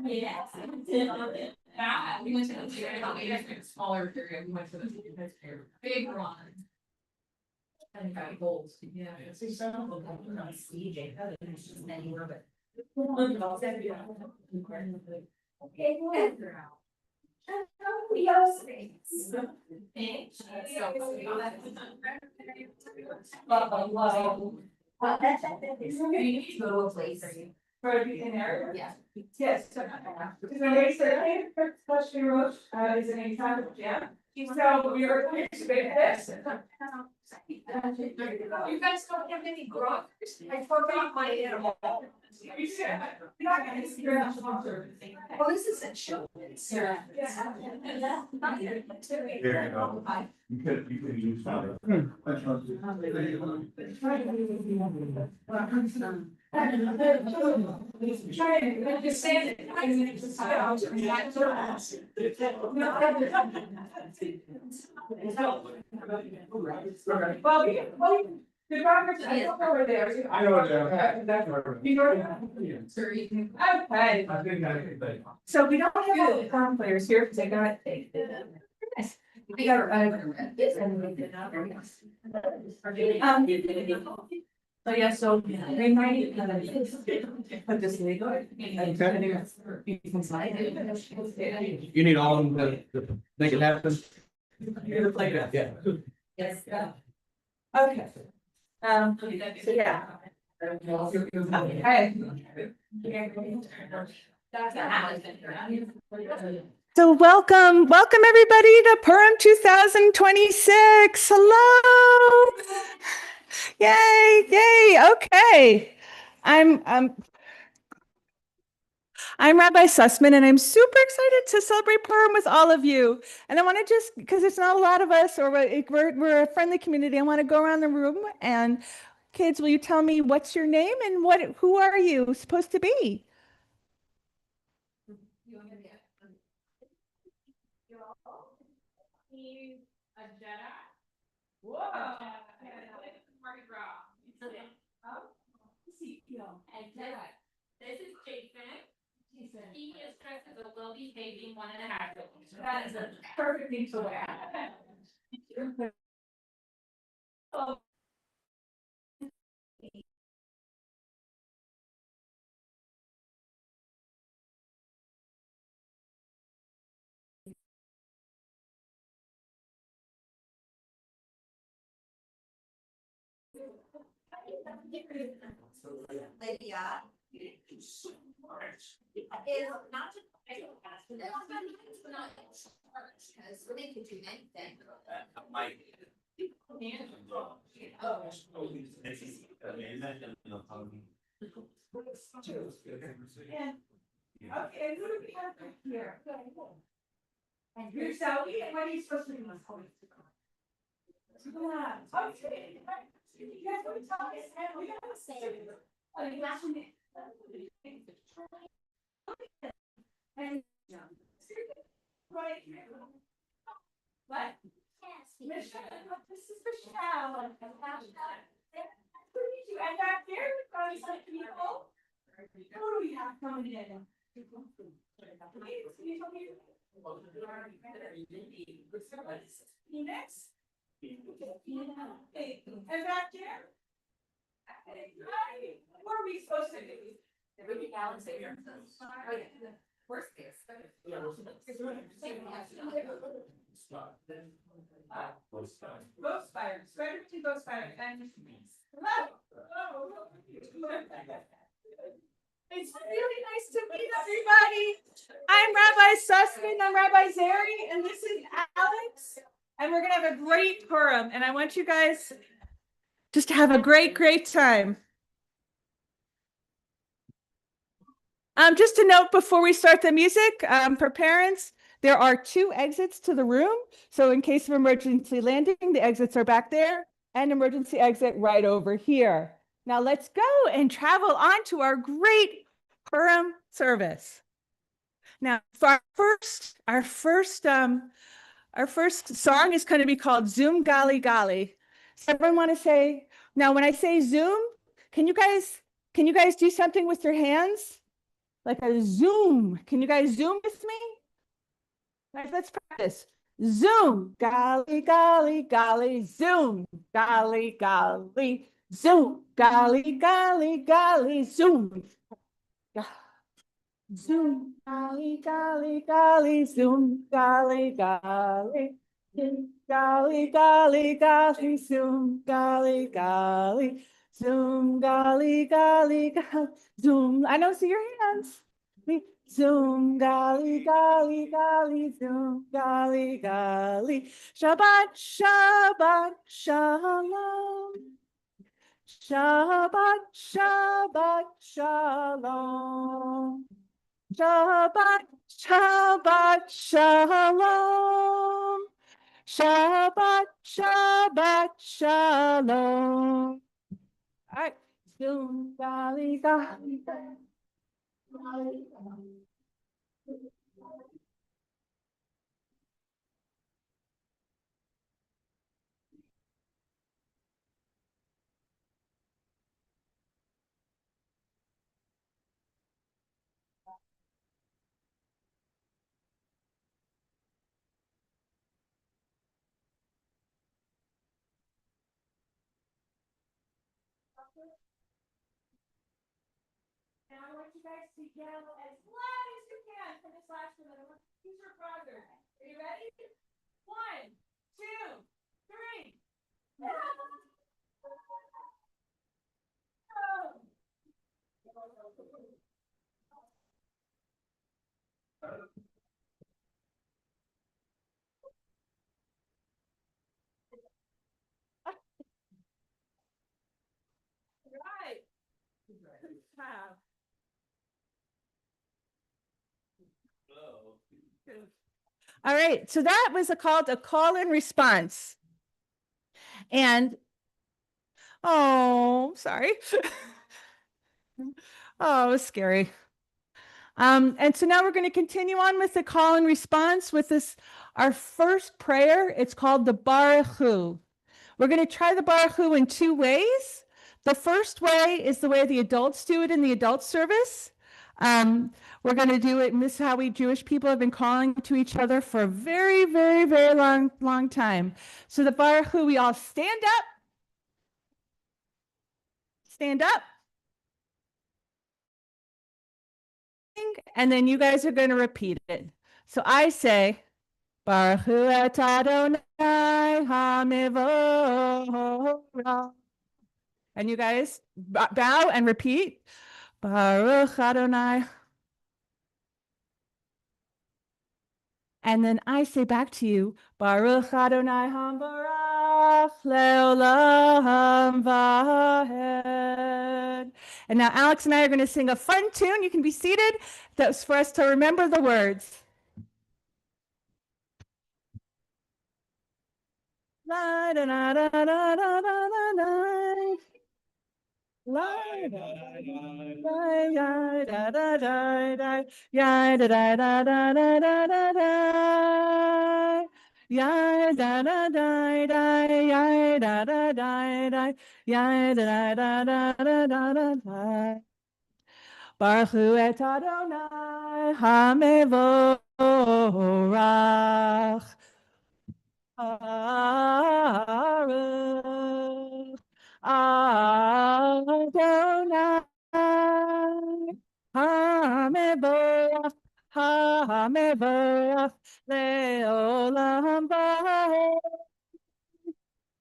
Yes. We went to the smaller period. We went to the big one. And got gold. Yeah. See some of them on CJ. Anywhere, but. For in there? Yeah. Yes. So question wrote is an example, yeah. So we were going to make this. You guys don't have any growers? I forgot my animal. Well, this is a children's. Yeah. There you go. You could use that. The Roberts, I don't know where they are. I know what they are. You know. Okay. So we don't have all the farm players here because I got. We got. So yeah, so we might put this legal. You need all of them to make it happen? You're the playground. Yeah. Yes. Okay. So yeah. Okay. So welcome everybody to Purim 2026. Hello. Yay. Okay. I'm Rabbi Sussman, and I'm super excited to celebrate Purim with all of you. And I want to just, because it's not a lot of us, or we're a friendly community, I want to go around the room and kids, will you tell me what's your name and who are you supposed to be? He's a Jedi. Whoa. And Jedi. This is Jason. He is dressed as a well-behaving 1.5-year-old. That is a perfect thing to wear. Lydia is not just because they could do anything. Okay, who do we have here? And here's Sally, and what are you supposed to do? Okay. You guys want to tell us? We gotta say it. And right. What? Michelle, this is Michelle. And back there, we've got some people. Who do we have coming in? Phoenix? And back there? What are we supposed to do? Everybody Alex here. Worst case. Ghost fire, spread to ghost fire, and hello. It's really nice to meet everybody. I'm Rabbi Sussman, I'm Rabbi Zeri, and this is Alex. And we're gonna have a great Purim, and I want you guys just to have a great time. Just a note before we start the music, for parents, there are 2 exits to the room. So in case of emergency landing, the exits are back there, and emergency exit right over here. Now let's go and travel on to our great Purim service. Now, for our first song is going to be called Zoom Gali Gali. So everyone want to say, now when I say Zoom, can you guys do something with your hands? like a zoom. Can you guys zoom with me? Guys, let's practice. Zoom, golly, golly, golly, zoom, golly, golly, zoom, golly, golly, golly, zoom. Zoom, golly, golly, golly, zoom, golly, golly. Golly, golly, golly, zoom, golly, golly, zoom, golly, golly, golly, zoom. I don't see your hands. Zoom, golly, golly, golly, zoom, golly, golly. Shabbat, Shabbat, shalom. Shabbat, Shabbat, shalom. Shabbat, Shabbat, shalom. Shabbat, Shabbat, shalom. All right. Zoom, golly, golly, golly. Now I want you guys to yell as loud as you can for this last one. I want to see your brother. Are you ready? 1, 2, 3. Right. All right, so that was called a call and response. And, oh, sorry. Oh, it was scary. And so now we're going to continue on with the call and response with this, our first prayer. It's called the Baruch Hu. We're going to try the Baruch Hu in 2 ways. The first way is the way the adults do it in the adult service. We're going to do it, and this is how we Jewish people have been calling to each other for a very, very, very long time. So the Baruch Hu, we all stand up. Stand up. And then you guys are going to repeat it. So I say, Baruch Hu et Adonai HaMevorach. And you guys bow and repeat, Baruch Adonai. And then I say back to you, Baruch Adonai HaMevorach Leolam Vahed. And now Alex and I are going to sing a fun tune. You can be seated. That's for us to remember the words. La da da da da da da da da. La da da da da da. Ya da da da da da da da da. Ya da da da da. Ya da da da da. Ya da da da da da da da. Baruch Hu et Adonai HaMevorach. Baruch Adonai HaMevorach HaMevorach Leolam Vahed.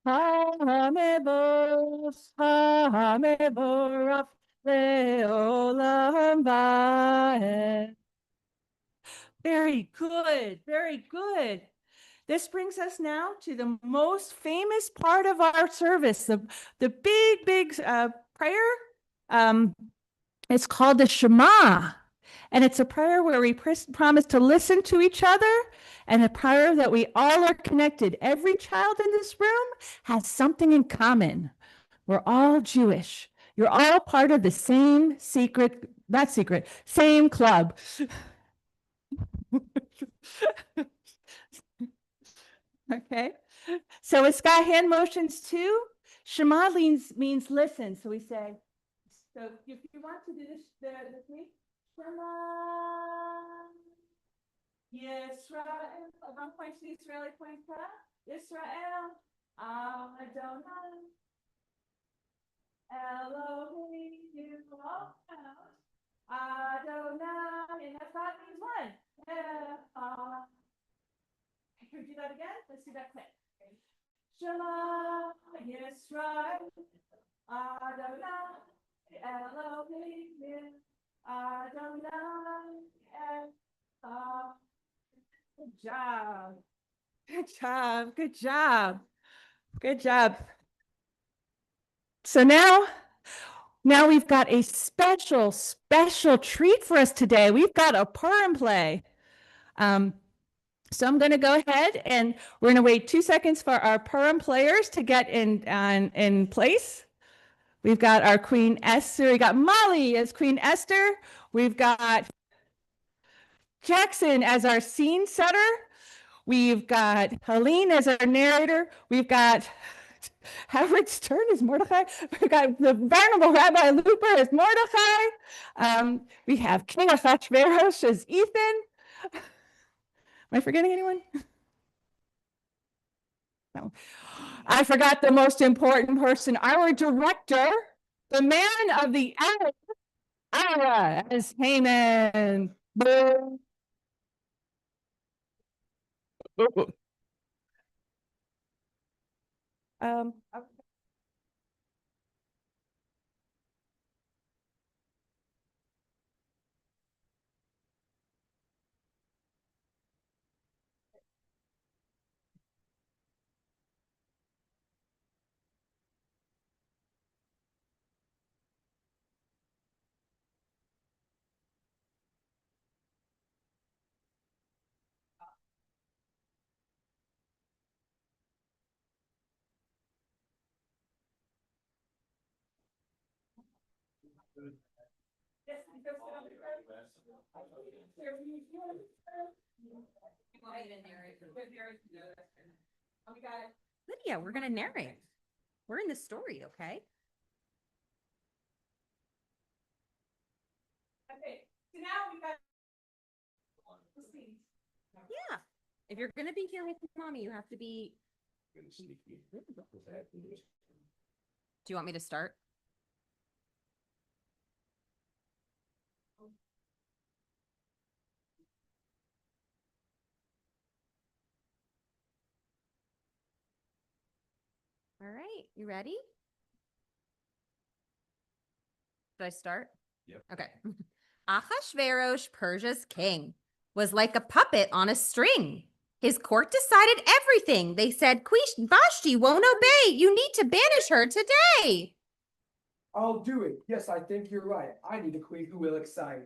HaMevorach HaMevorach Leolam Vahed. Very good, very good. This brings us now to the most famous part of our service, the big prayer. It's called the Shema. And it's a prayer where we promise to listen to each other, and a prayer that we all are connected. Every child in this room has something in common. We're all Jewish. You're all part of the same same club. Okay, so it's got hand motions too. Shema means listen. So we say, so if you want to do this with me, Yisrael, one point to the Israeli point Israel, Adonai, Elohim, Adonai, and that's not means one. Can we do that again? Let's do that quick. Shema Yisrael, Adonai, Elohim, Adonai, Good job. Good job. Good job. Good job. So now we've got a special treat for us today. We've got a Purim play. So I'm going to go ahead and we're going to wait 2 seconds for our Purim players to get in place. We've got our Queen Esther. We got Molly as Queen Esther. We've got Jackson as our scene setter. We've got Helene as our narrator. We've got Howard Stern as Mordecai. We've got the Venerable Rabbi Looper as Mordecai. We have King Achashverosh as Ethan. Am I forgetting anyone? No. I forgot the most important person, our director, the man of the hour as Haman. Boo. Okay. Lydia, we're gonna narrate. We're in the story, okay? Okay, so now we got. Yeah. If you're gonna be here with mommy, you have to be. Do you want me to start? All right, you ready? Should I start? Yep. Okay. Ahasuerus, Persia's king, was like a puppet on a string. His court decided everything. They said, Queen Vashti won't obey. You need to banish her today. I'll do it. Yes, I think you're right. I need a queen who will excite.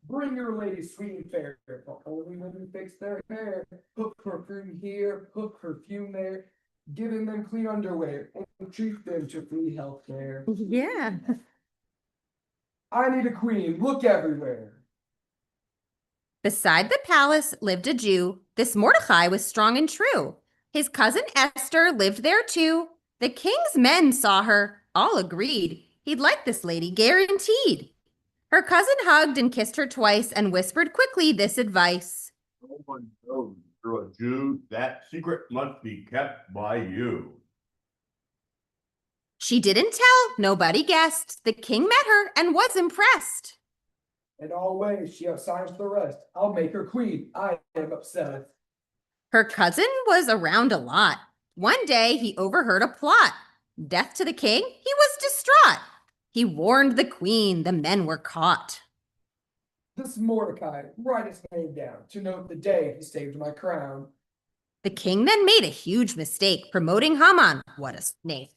Bring your ladies sweet and fair. For only women fix their hair. Put perfume here, put perfume there. Giving them clean underwear and treat them to free health care. Yeah. I need a queen. Look everywhere. Beside the palace lived a Jew. This Mordecai was strong and true. His cousin Esther lived there too. The king's men saw her, all agreed. He'd like this lady, guaranteed. Her cousin hugged and kissed her twice and whispered quickly this advice. No one knows you're a Jew. That secret must be kept by you. She didn't tell, nobody guessed. The king met her and was impressed. In all ways, she outshines the rest. I'll make her queen. I am obsessed. Her cousin was around a lot. One day he overheard a plot. Death to the king, he was distraught. He warned the queen, the men were caught. This Mordecai, write his name down to note the day he saved my crown. The king then made a huge mistake, promoting Haman. What a snake.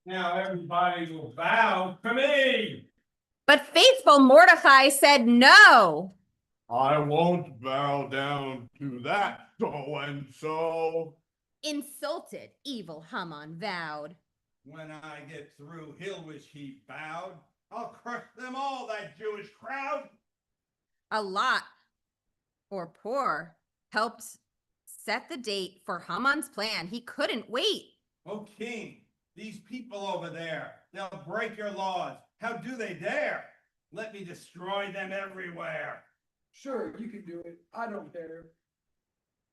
Now everybody will bow to me. But faithful Mordecai said no. I won't bow down to that so-and-so. Insulted, evil Haman vowed. When I get through, he'll wish he bowed. I'll crush them all, that Jewish crowd. A lot, or poor, helped set the date for Haman's plan. He couldn't wait. Oh, king, these people over there, they'll break your laws. How do they dare? Let me destroy them everywhere. Sure, you can do it. I don't care.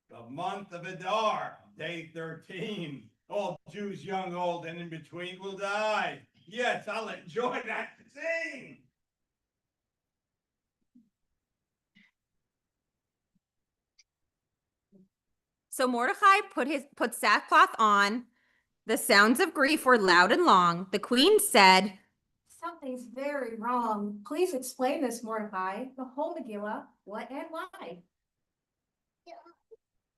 The month of Adar, day 13. All Jews, young, old, and in between will die. Yes, I'll enjoy that scene. So Mordecai put sackcloth on. The sounds of grief were loud and long. The queen said, Something's very wrong. Please explain this, Mordecai. The whole Megillah, what and why?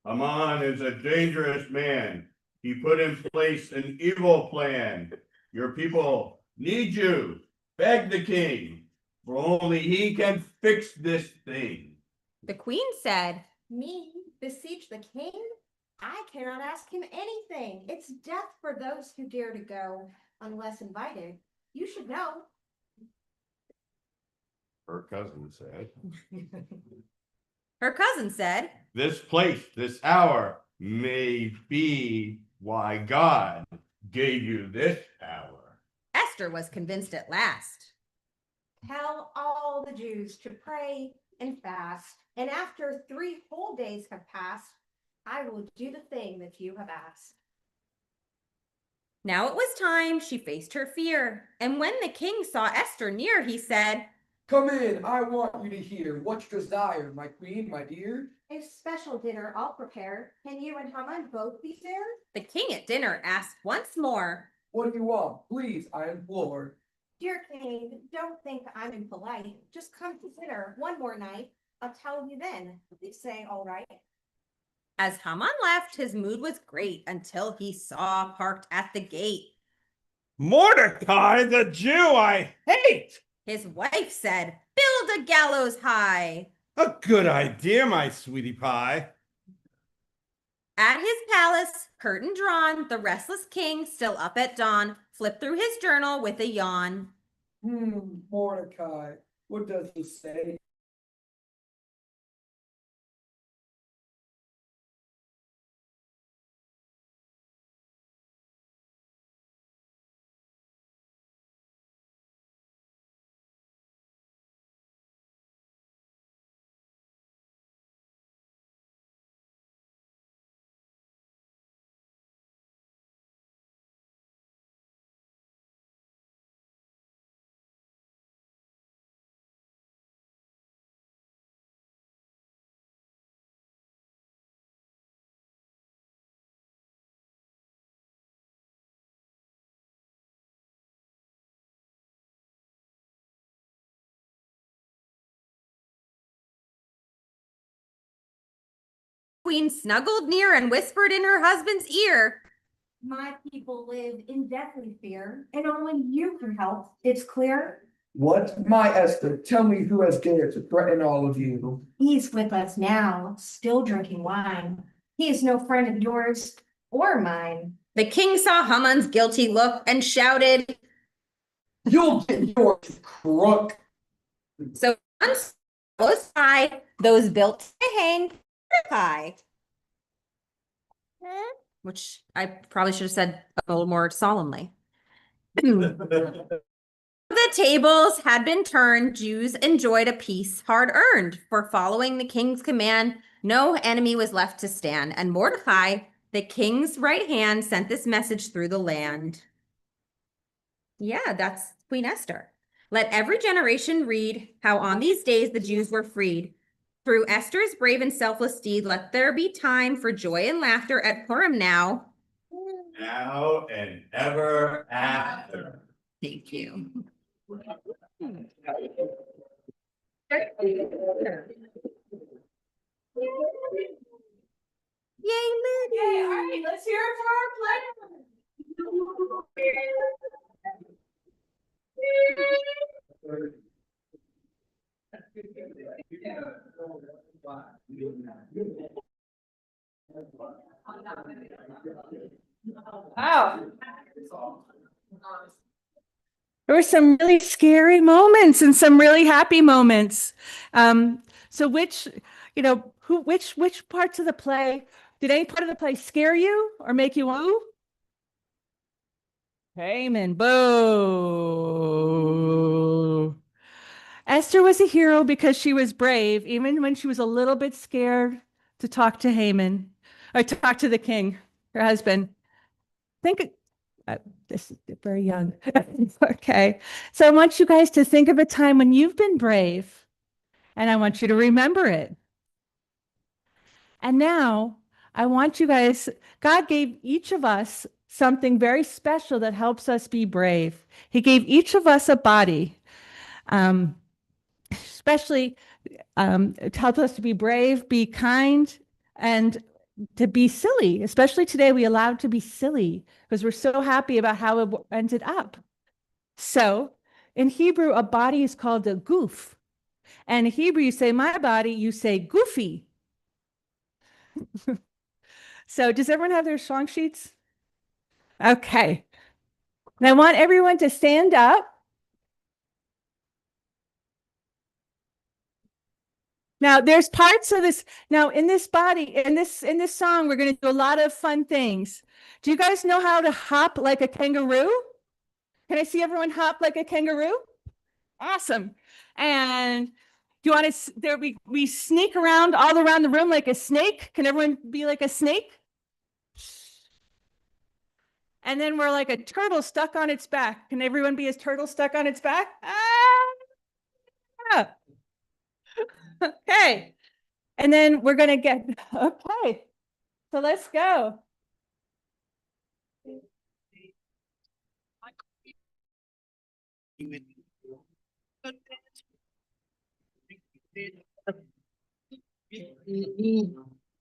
Haman is a dangerous man. He put in place an evil plan. Your people need you. Beg the king, for only he can fix this thing. the queen said, Me beseech the king? I cannot ask him anything. It's death for those who dare to go unless invited. You should know. Her cousin said, her cousin said, this place, this hour, may be why God gave you this power. Esther was convinced at last. Tell all the Jews to pray and fast, and after 3 whole days have passed, I will do the thing that you have asked. Now it was time she faced her fear. And when the king saw Esther near, he said, Come in, I want you to hear what you desire, my queen, my dear. A special dinner I'll prepare. Can you and Haman both be there? the king at dinner asked once more. What do you want? Please, I implore. Dear king, don't think I'm impolite. Just come to dinner one more night. I'll tell you then. Please say all right. As Haman left, his mood was great until he saw parked at the gate. Mordecai, the Jew I hate. His wife said, build a gallows high. A good idea, my sweetie pie. At his palace, curtain drawn, the restless king, still up at dawn, flipped through his journal with a yawn. Mordecai, what does it say? Queen snuggled near and whispered in her husband's ear. My people live in deathly fear, and only you can help. It's clear. What? My Esther, tell me who has dared to threaten all of you. He's with us now, still drinking wine. He is no friend of yours or mine. The king saw Haman's guilty look and shouted. You'll get yours, crook. So was high, those built to hang high. Which I probably should have said a little more solemnly. The tables had been turned. Jews enjoyed a peace hard earned. For following the king's command, no enemy was left to stand. And Mordecai, the king's right hand, sent this message through the land. Yeah, that's Queen Esther. Let every generation read how on these days the Jews were freed. Through Esther's brave and selfless deed, let there be time for joy and laughter at Purim now. Now and ever after. Thank you. Yay, Liddy! Okay, all right, let's hear it for our plan. Wow. There were some really scary moments and some really happy moments. So which parts of the play, did any part of the play scare you or make you woo? Haman, boo. Esther was a hero because she was brave, even when she was a little bit scared to talk to Haman or to talk to the king, her husband. This is very young. Okay. So I want you guys to think of a time when you've been brave, and I want you to remember it. And now I want you guys, God gave each of us something very special that helps us be brave. He gave each of us a body, especially it helps us to be brave, be kind, and to be silly. Especially today, we allowed to be silly because we're so happy about how it ended up. So in Hebrew, a body is called a goof. And in Hebrew, you say my body, you say goofy. So does everyone have their song sheets? Okay. And I want everyone to stand up. Now there's parts of this. Now in this body, in this song, we're going to do a lot of fun things. Do you guys know how to hop like a kangaroo? Can I see everyone hop like a kangaroo? Awesome. And do you want to, we sneak around all around the room like a snake. Can everyone be like a snake? And then we're like a turtle stuck on its back. Can everyone be a turtle stuck on its back? Ah! Okay. And then we're going to get, okay. So let's go.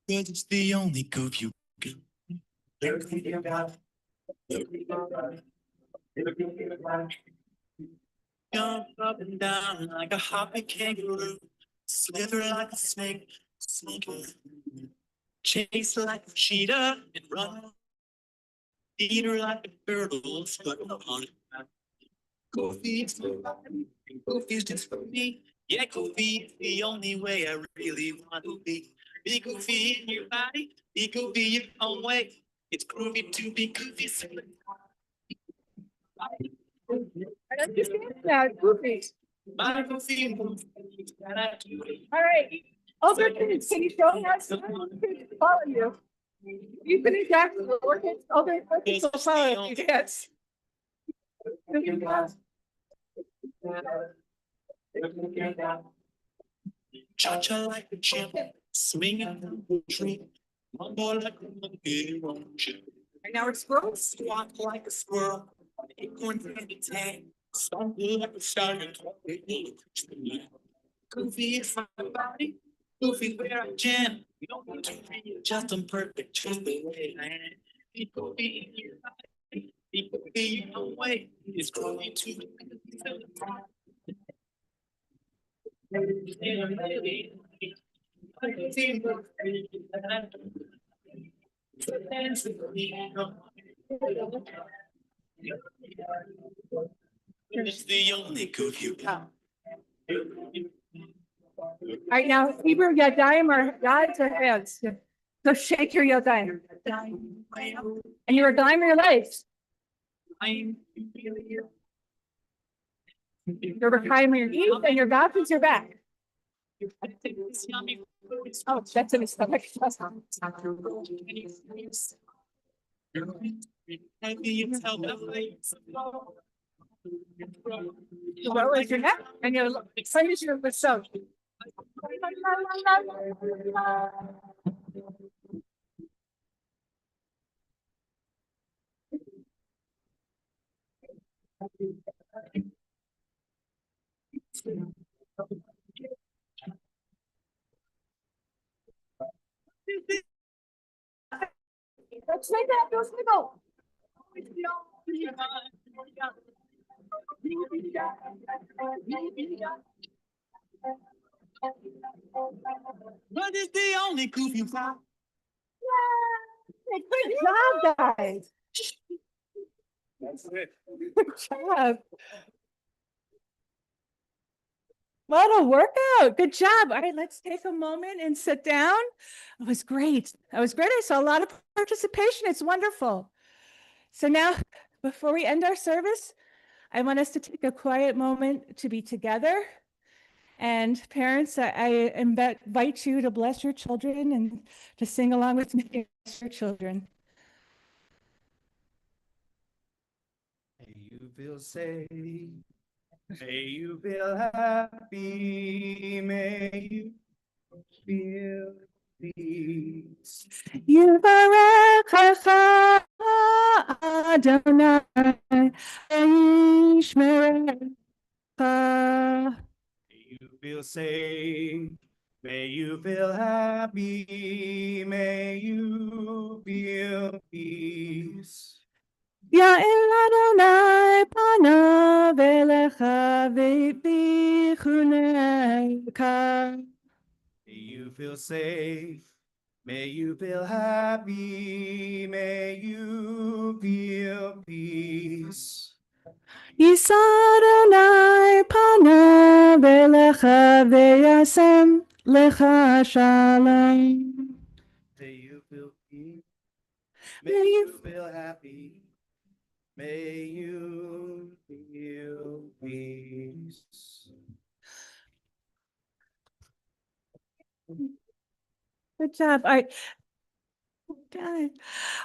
It's the only goof you can. Jump up and down like a hopping kangaroo, slither like a snake, sneak, chase like a cheetah and run, eat her like a turtle, stuck on it. Goofy's just for me. Yeah, Goofy, the only way I really want to be. Be goofy in your body, be goofy your own way. It's groovy to be goofy. I understand now, goofy. My goofy. All right. Older kids, can you show us? Follow you. You can exactly work it. Older kids will follow you. Yes. Cha-cha like a chimp, swinging from the tree. Mumble like a monkey, won't you? And now we're squirrels. Squawk like a squirrel, acorns in its hand. Stumble like a stallion, Goofy is my body, Goofy where I jam. You don't want to readjust, I'm perfect, just the way I am. Be goofy in your body, be goofy your own way. It's growing to the It's the only goof you got. All right, now Hebrew Yadayim are Yad's or hands. So shake your Yadayim. And your Yadayim are your legs. Your Rakayim are your knees and your Vav is your back. Oh, that's in his stomach. Well, is your neck and your side is your so. Let's make that. Let's go. What is the only goof you got? Good job, guys. That's it. Good job. What a workout. Good job. All right, let's take a moment and sit down. It was great. It was great. I saw a lot of participation. It's wonderful. So now, before we end our service, I want us to take a quiet moment to be together. And parents, I invite you to bless your children and to sing along with me, bless your children. May you feel safe. May you feel happy. May you feel peace. Yivarechecha Adonai Yishmerecha. May you feel safe. May you feel happy. May you feel peace. Ya'el Adonai panav elecha v'yichunecha. May you feel safe. May you feel happy. May you feel peace. Yisa Adonai panav elecha v'yasem lecha shalom. May you feel peace. May May you you feel happy. May you feel peace. Good job. All right. Okay.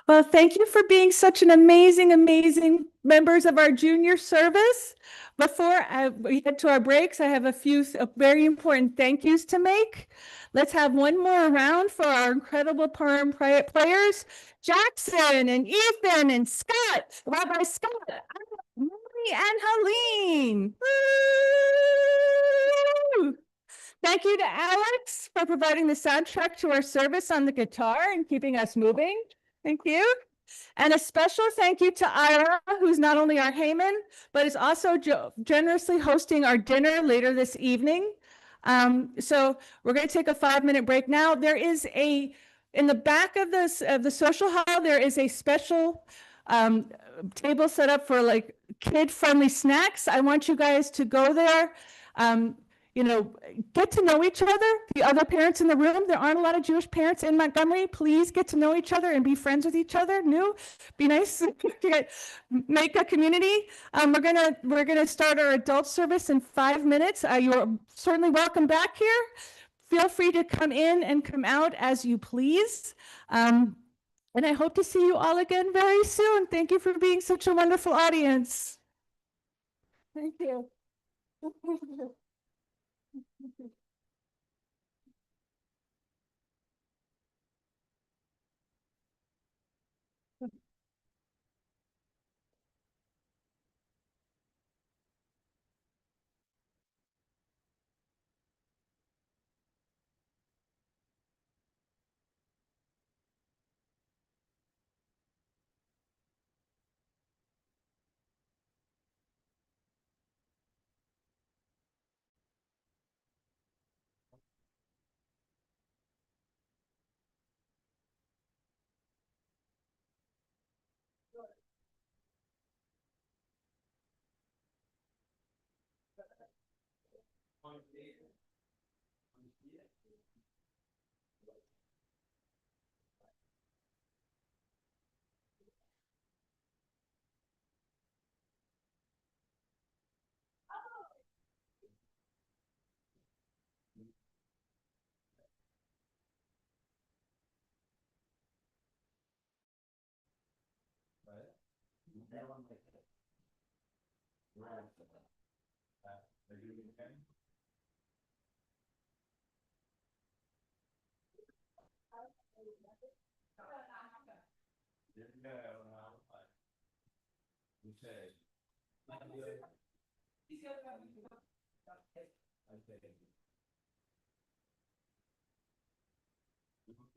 Well, thank you for being such an amazing members of our junior service. Before we head to our breaks, I have a few very important thank yous to make. Let's have one more round for our incredible Purim players, Jackson and Ethan and Scott, Rabbi Scott, Mary and Helene. Woo! Thank you to Alex for providing the soundtrack to our service on the guitar and keeping us moving. Thank you. And a special thank you to Ira, who's not only our Haman, but is also generously hosting our dinner later this evening. So we're going to take a 5-minute break now. There is in the back of the social hall, there is a special table set up for like kid-friendly snacks. I want you guys to go there. Get to know each other, the other parents in the room. There aren't a lot of Jewish parents in Montgomery. Please get to know each other and be friends with each other. Be nice, make a community. We're gonna start our adult service in 5 minutes. You're certainly welcome back here. Feel free to come in and come out as you please. And I hope to see you all again very soon. Thank you for being such a wonderful audience. Thank you.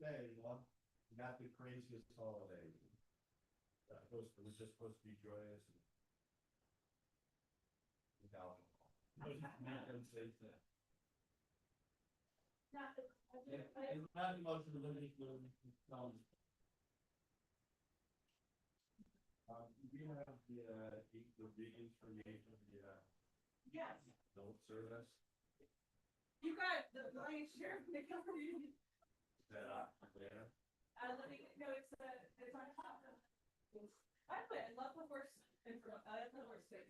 Okay, well, not the craziest holiday. It was just supposed to be joyous and without not the most religious we have the readings from the adult service. You got the lion's share of the company. Let me know it's on top. I love the horse. I love the horse thing.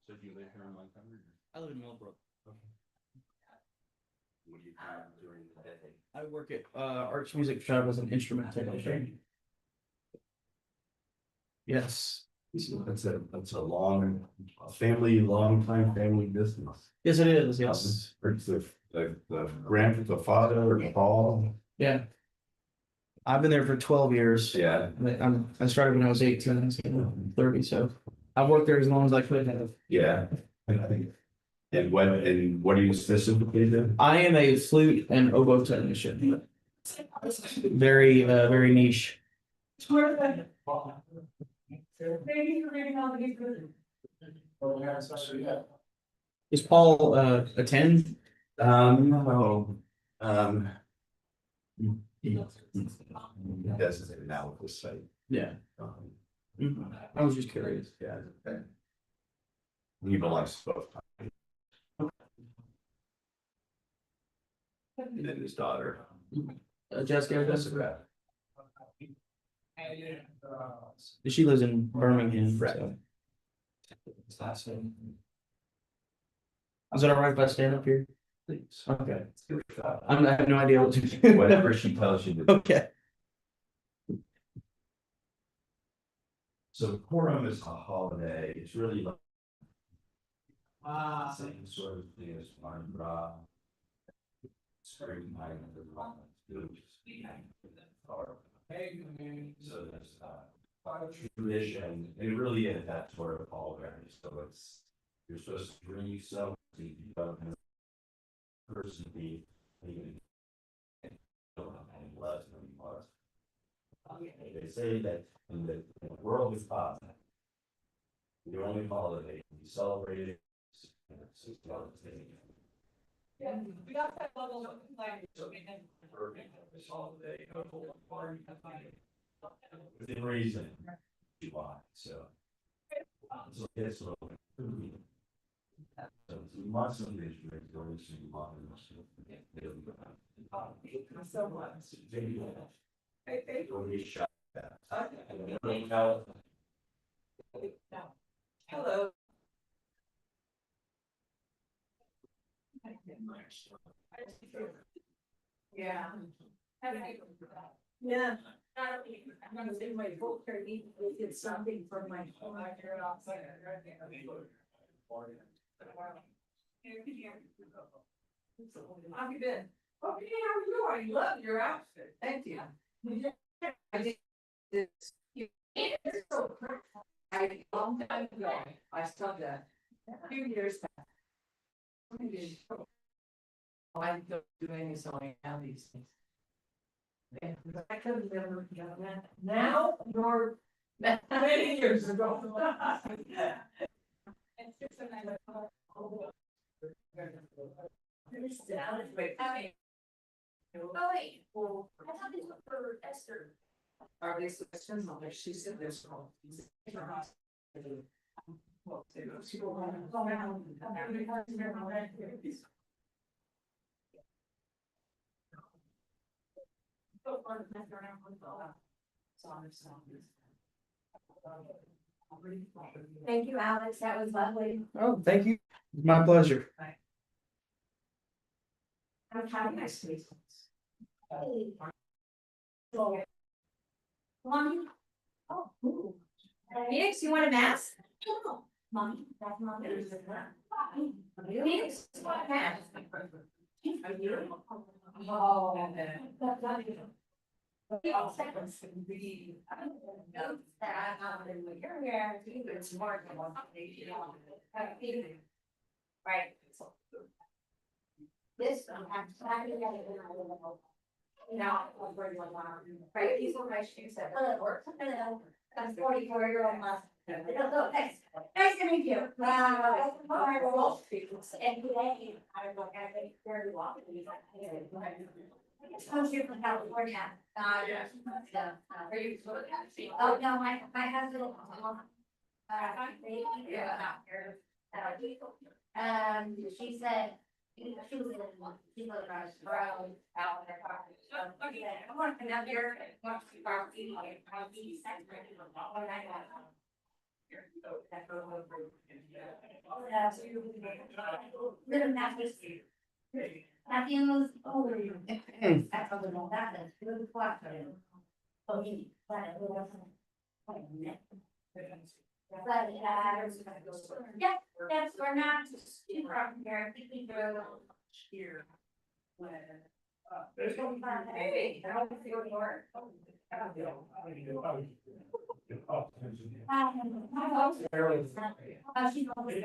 So do you live here in Montgomery? I live in Millbrook. What do you do during the day? I work at Arts Music Shop as an instrument technician. Yes. That's a long family business. Yes, it is. Yes. It's the father, Paul. Yeah. I've been there for 12 years. Yeah. I started when I was 18, so 30, so I've worked there as long as I could have. Yeah. And what do you specifically do? I am a flute and oboe technician. Very, very niche. Is Paul attend? No. He does it now with the site. Yeah. I was just curious. Yeah. Okay. He belongs to both. And then his daughter. Jessica. She lives in Birmingham. Right. So. Is it all right if I stand up here? Please. Okay. I have no idea what to do. Whatever she tells you to do. Okay. So Purim is a holiday. It's really like same sort of thing as Mardi Gras. Springtime and the so there's tradition. It really is that sort of holiday. So you're supposed to bring yourself to person be less than was. They say that in the world of God, the only holiday we celebrated Yeah, we got that level of like. within reason, July, so. So it's a little. So lots of these regulations. So much. Totally shut that. Hello. Yeah. Yeah. I'm gonna say my book, I need to get something from my. How you been? Okay, how are you? I love your outfit. Thank you. I did this. It's so perfect. I, a long time ago, I saw that. A few years back. I don't do any sewing now these things. Yeah, I could have never done that. Now, nor many years ago. Oh, wait. Well, I thought this was for Esther. Are these questions? No, she said this one. Thank you, Alex. That was lovely. Oh, thank you. My pleasure. I'm having nice to meet you. Mommy? Oh, ooh. Phoenix, you want a mask? No, mommy, that's mommy. Phoenix, you want a mask? Oh. Right. This, I'm now, right, these are my shoes that work. Hello, I'm 44-year-old mom. Hello, nice to meet you. Wow. And today, I look at it very well. I come here from California. Are you? Oh, no, my husband. She said, she was in, she was around out in her car. I want to come out here, want to see our feet, I'll be second. When I got home. Little Matthews. Matthews, oh, that's a little, that is really flat. Oh, he, that little. But, yeah, that's, we're not too far from here, I think we drove here. Hey, how do you feel more? She's always.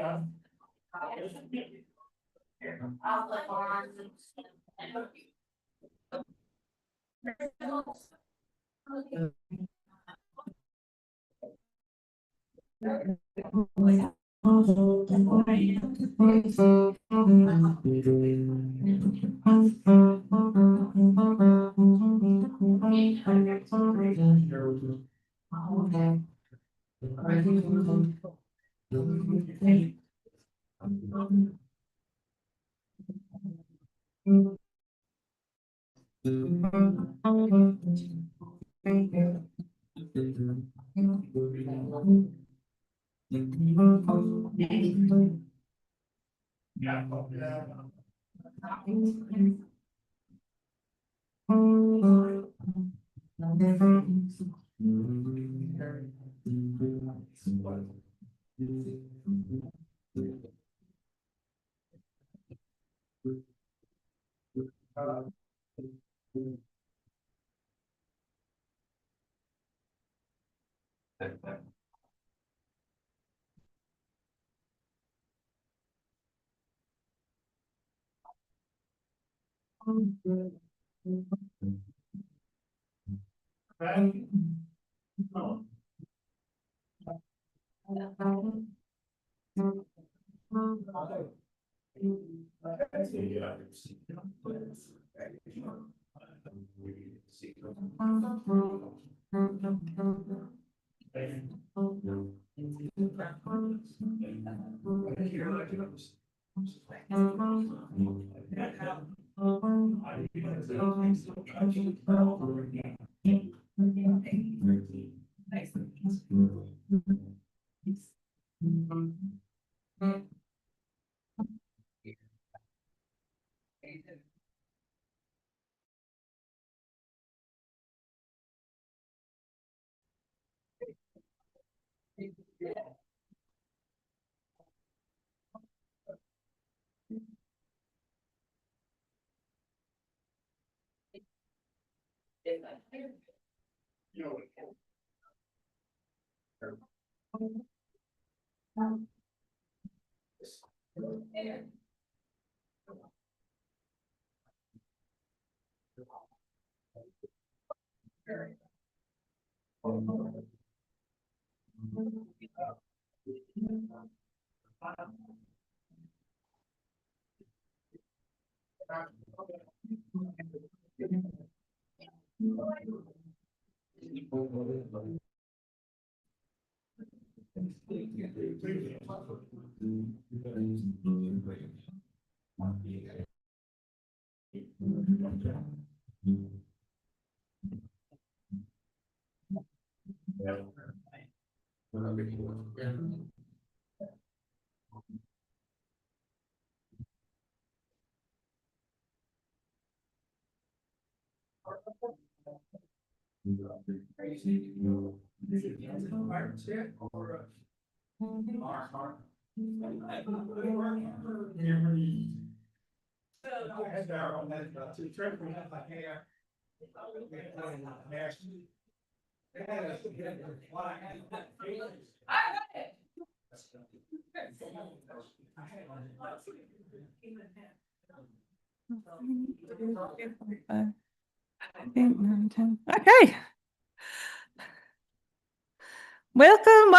I'll look on. Okay. Welcome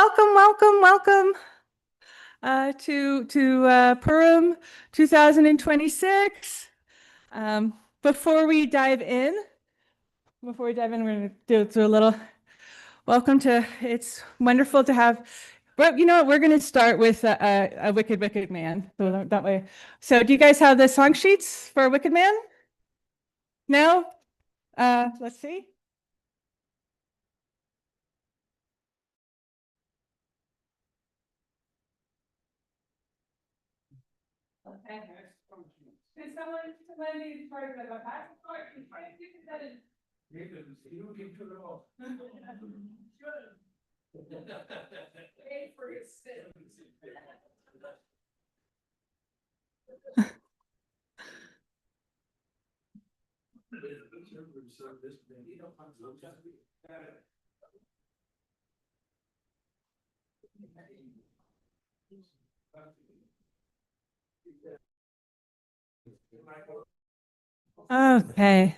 to Purim 2026. Before we dive in, we're going to do a little welcome to. It's wonderful to have. But you know what? We're going to start with a wicked man. So that way. So, do you guys have the song sheets for Wicked Man? No. Let's see. Did someone need part of a passport? Okay.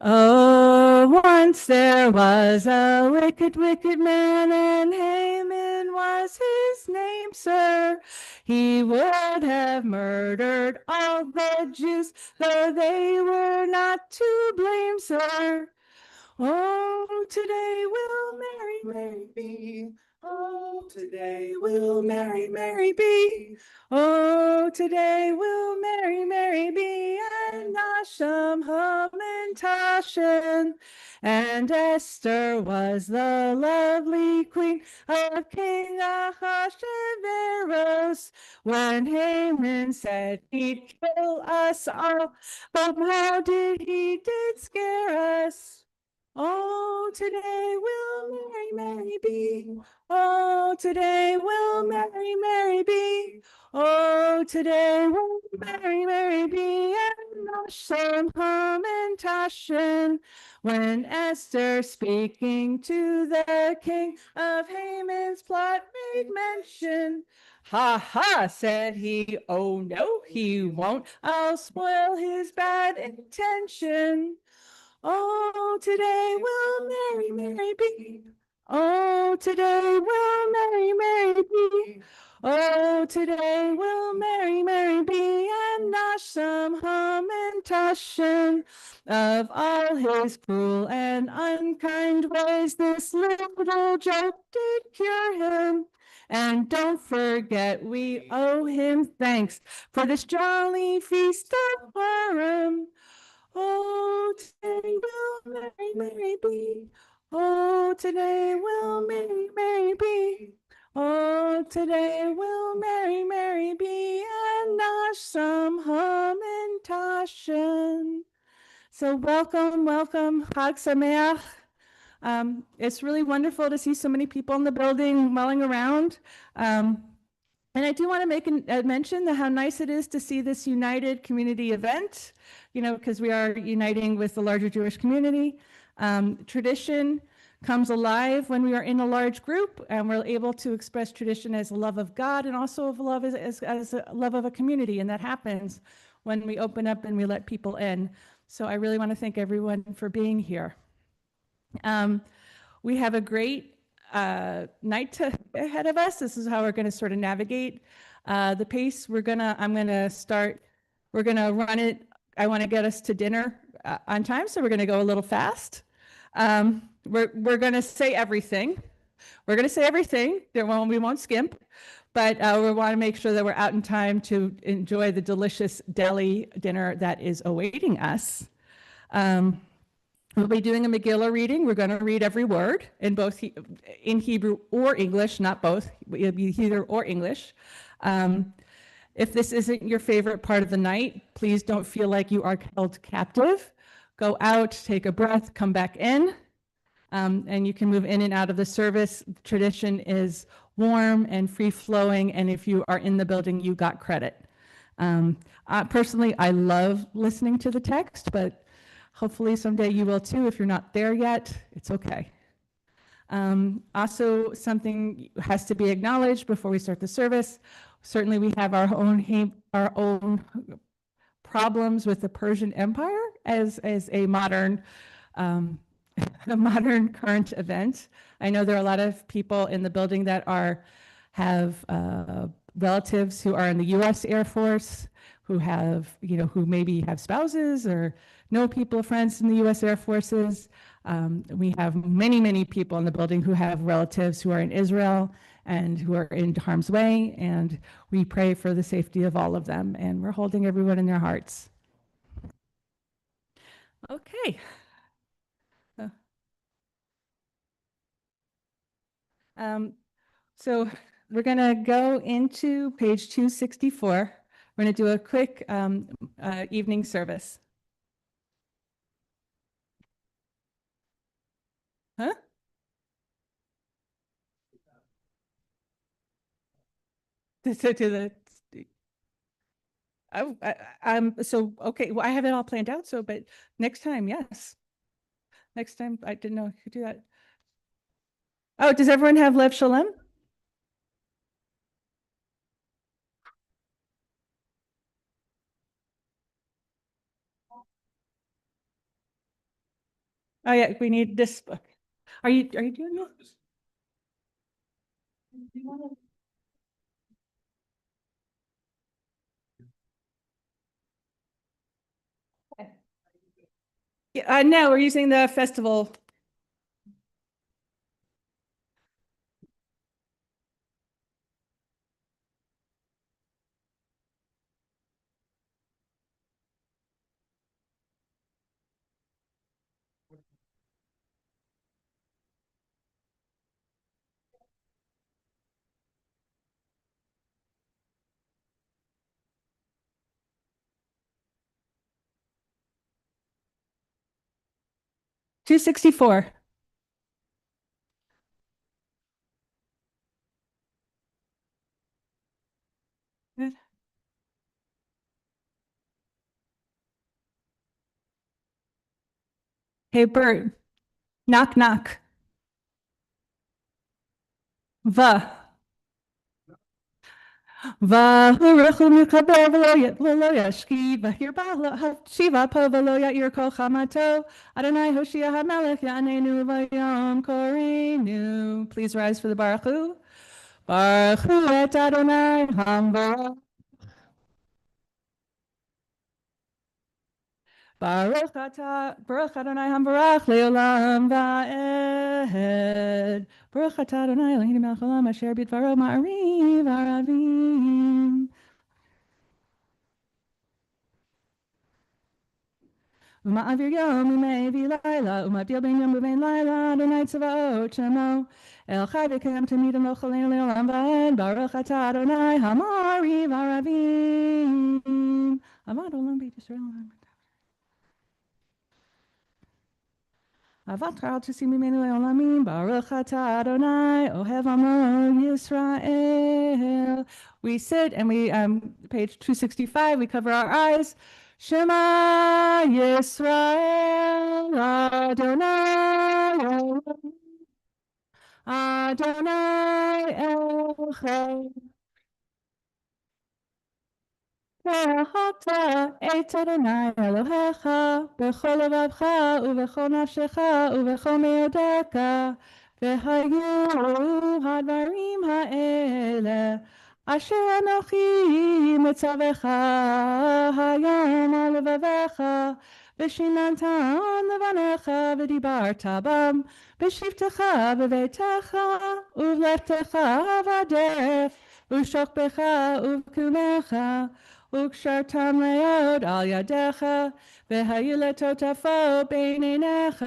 Oh, once there was a wicked man, and Haman was his name, sir. He would have murdered all the Jews, though they were not to blame, sir. Oh, today will Mary be. Oh, today will Mary be. Oh, today will Mary be, and Nasham, Hum, and Tashin. And Esther was the lovely queen of King Ahasuerus. When Haman said he'd kill us all, but how did he scare us? Oh, today will Mary be. Oh, today will Mary be. Oh, today will Mary be. And Nashon, Hum, and Tashin. When Esther, speaking to the king of Haman's plot, made mention. Ha ha, said he. Oh no, he won't. I'll spoil his bad intention. Oh, today will Mary be. Oh, today will Mary be. Oh, today will Mary be. And Nasham, Hum, and Tashin. Of all his cruel and unkind ways, this little joke did cure him. And don't forget, we owe him thanks for this jolly feast of Purim. Oh, today will Mary be. Oh, today will Mary be. Oh, today will Mary be. And Nasham, Hum, and Tashin. So welcome, welcome, Chag Sameach. It's really wonderful to see so many people in the building mulling around. And I do want to make a mention that how nice it is to see this united community event, you know, because we are uniting with the larger Jewish community. Tradition comes alive when we are in a large group and we're able to express tradition as a love of God and also of love as a love of a community. And that happens when we open up and we let people in. So I really want to thank everyone for being here. We have a great night ahead of us. This is how we're going to sort of navigate the pace. We're going to run it. I want to get us to dinner on time, so we're going to go a little fast. We're going to say everything. We're going to say everything. We won't skimp, but we want to make sure that we're out in time to enjoy the delicious deli dinner that is awaiting us. We'll be doing a Megillah reading. We're going to read every word in both in Hebrew or English, not both. It'll be Hebrew or English. If this isn't your favorite part of the night, please don't feel like you are held captive. Go out, take a breath, come back in, and you can move in and out of the service. Tradition is warm and free-flowing, and if you are in the building, you got credit. Personally, I love listening to the text, but hopefully someday you will too. If you're not there yet, it's okay. Also, something has to be acknowledged before we start the service. Certainly we have our own problems with the Persian Empire as a modern current event. I know there are a lot of people in the building that have relatives who are in the U.S. Air Force, who maybe have spouses or know people, friends in the U.S. Air Forces. We have many, many people in the building who have relatives who are in Israel and who are in harm's way, and we pray for the safety of all of them, and we're holding everyone in their hearts. Okay. So we're going to go into page 264. We're going to do a quick evening service. Huh? Okay, well, I have it all planned out, but next time, yes. Next time, I didn't know I could do that. Oh, does everyone have Lev Shalom? Oh yeah, we need this book. Are you doing this? Yeah, no, we're using the festival. $264. Hey, Bert. Knock, knock. Va. V'huruchu mikaber v'lo yashki v'hir shiva po v'lo ya'ir kol chamato Adonai Hoshia HaMelech Ya'anenu v'yom korenu. Please rise for the Baruch Hu. Baruch Hu et Adonai Hamvarach. Baruch Adonai Hamvarach le'olam va'ed. Baruch Adonai Eloheinu melech haolam asher bidvaro ma'ariv aravim. Uma'avir yom u'me'evi laila uma'bil ben yom u'bein laila Adonai tzavaot shemo el chai v'kem tamid lo chaleinu le'olam va'ed. Baruch atah Adonai hamariv aravim. Avad olam beit Yisrael. Avatar to see me olamim, Baruch atah Adonai, Ohev Amo Yisrael. We sit and we, page 265, we cover our eyes. Shema Yisrael, Adonai, Adonai Echad. ואהבת את אדוני אלוהיך בכל לבבך ובכל נפשך ובכל מאודך והיו הדברים האלה אשר אנוכי מצווך היום על לבביך ושיננתם לבניך ודיברת בם בשבתך בביתך ובלכתך בדרך ושוכבך ובקומך וקשרתם מאוד על ידיך, והיו לטוטפות בין עיניך,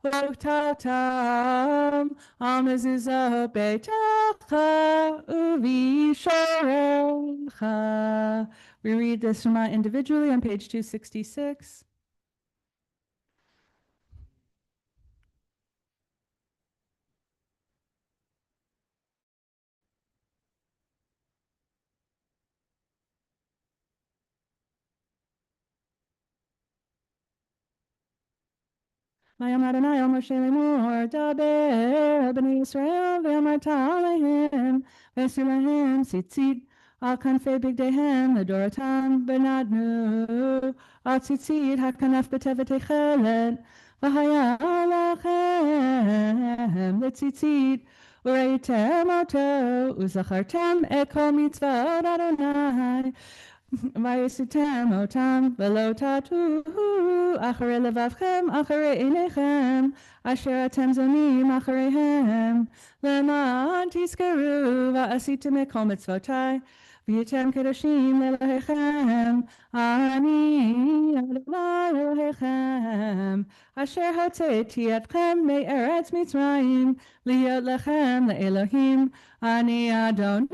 וכתבתם על מזוזות ביתך ובשעריך. We read this Shema individually on page 266. ויאמר אדוני אל משה לאמור דבר אל בני ישראל ואמרת עליהם ועשו להם ציצית על כנפי בגדיהם לדורותם ונתנו על ציצית הכנף בטבת תכלת והיה לכם לציצית וראיתם אותו וזכרתם את כל מצוות אדוני ויעשיתם אותם ולא תטעו אחרי לבבכם אחרי עיניכם אשר אתם זונים אחריהם למען תזכרו ועשיתם את כל מצוותיי והייתם קדושים לאלוהיכם אני אדוני אלוהיכם אשר הוצאתי אתכם מארץ מצרים להיות לכם לאלוהים אני אדוני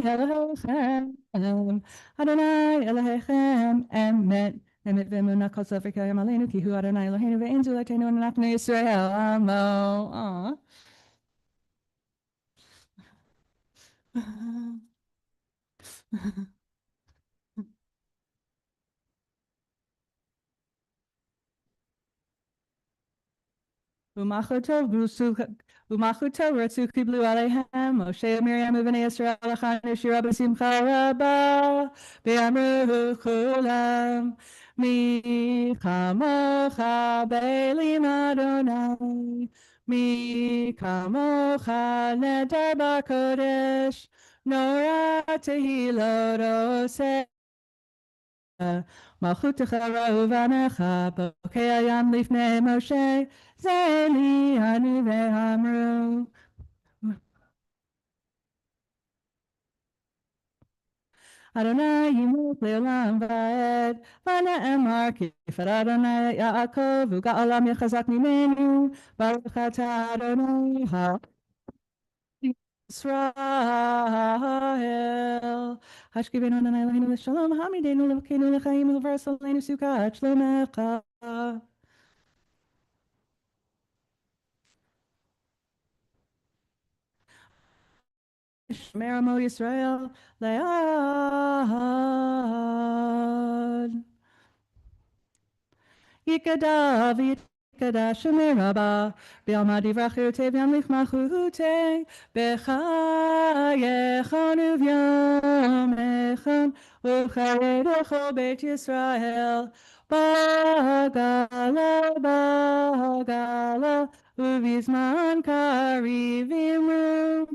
אלוהיכם אדוני אלוהיכם אמת אמת ואמונה כל ספר קיים עלינו כי הוא אדוני אלוהינו ואין זולתנו אנחנו ישראל עמו. ומלכותו רצו קיבלו עליהם משה ומרים ובני ישראל לכנו שירה בשמחה רבה ואמרו כולם מי כמוך באלים אדוני מי כמוך נדר בקודש נורא תהילות עושה מלכותך ראובנך בוקע ים לפני משה זה לי אני ואמרו אדוני ימות לעולם ועד ונאמר כי יפת אדוני יעקב וגאלם יחזק ממנו ברוך אתה אדוני ישראל השכיבנו אדוני אלוהינו לשלום העמידנו לבקנו לחיים וברך עלינו סוכת שלומך שמר עמו ישראל לעד יקדע ויתקדע שמר רבה בעלמא דברך חירותי וימליך מלכותי בחייכון וביומכון ובחיי כל בית ישראל בגלה ובזמן קריב אמרו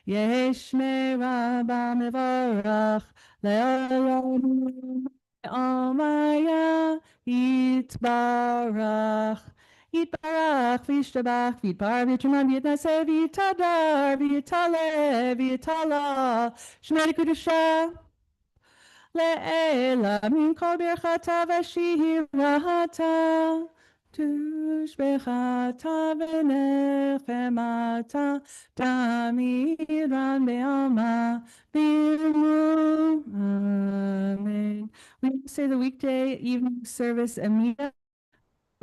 יש מרבה מבורך לעולם עלמיה יתברך יתברך וישתבח ויתפאר ויתרומם ויתנשא ויתהדר ויתעלה ויתעלה שמע לקדושה לעילא מן כל ברכתה ושירתה תושבחתה ונחמתה תמיד בעלמא באמרו amen. We say the weekday evening service immediately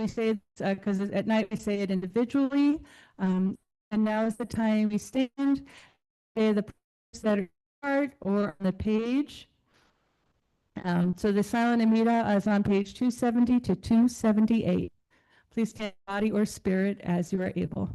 we say it because at night we say it individually. And now is the time we stand, say the prayers that are part or on the page. So the silent Amida is on page 270 to 278. Please stand body or spirit as you are able.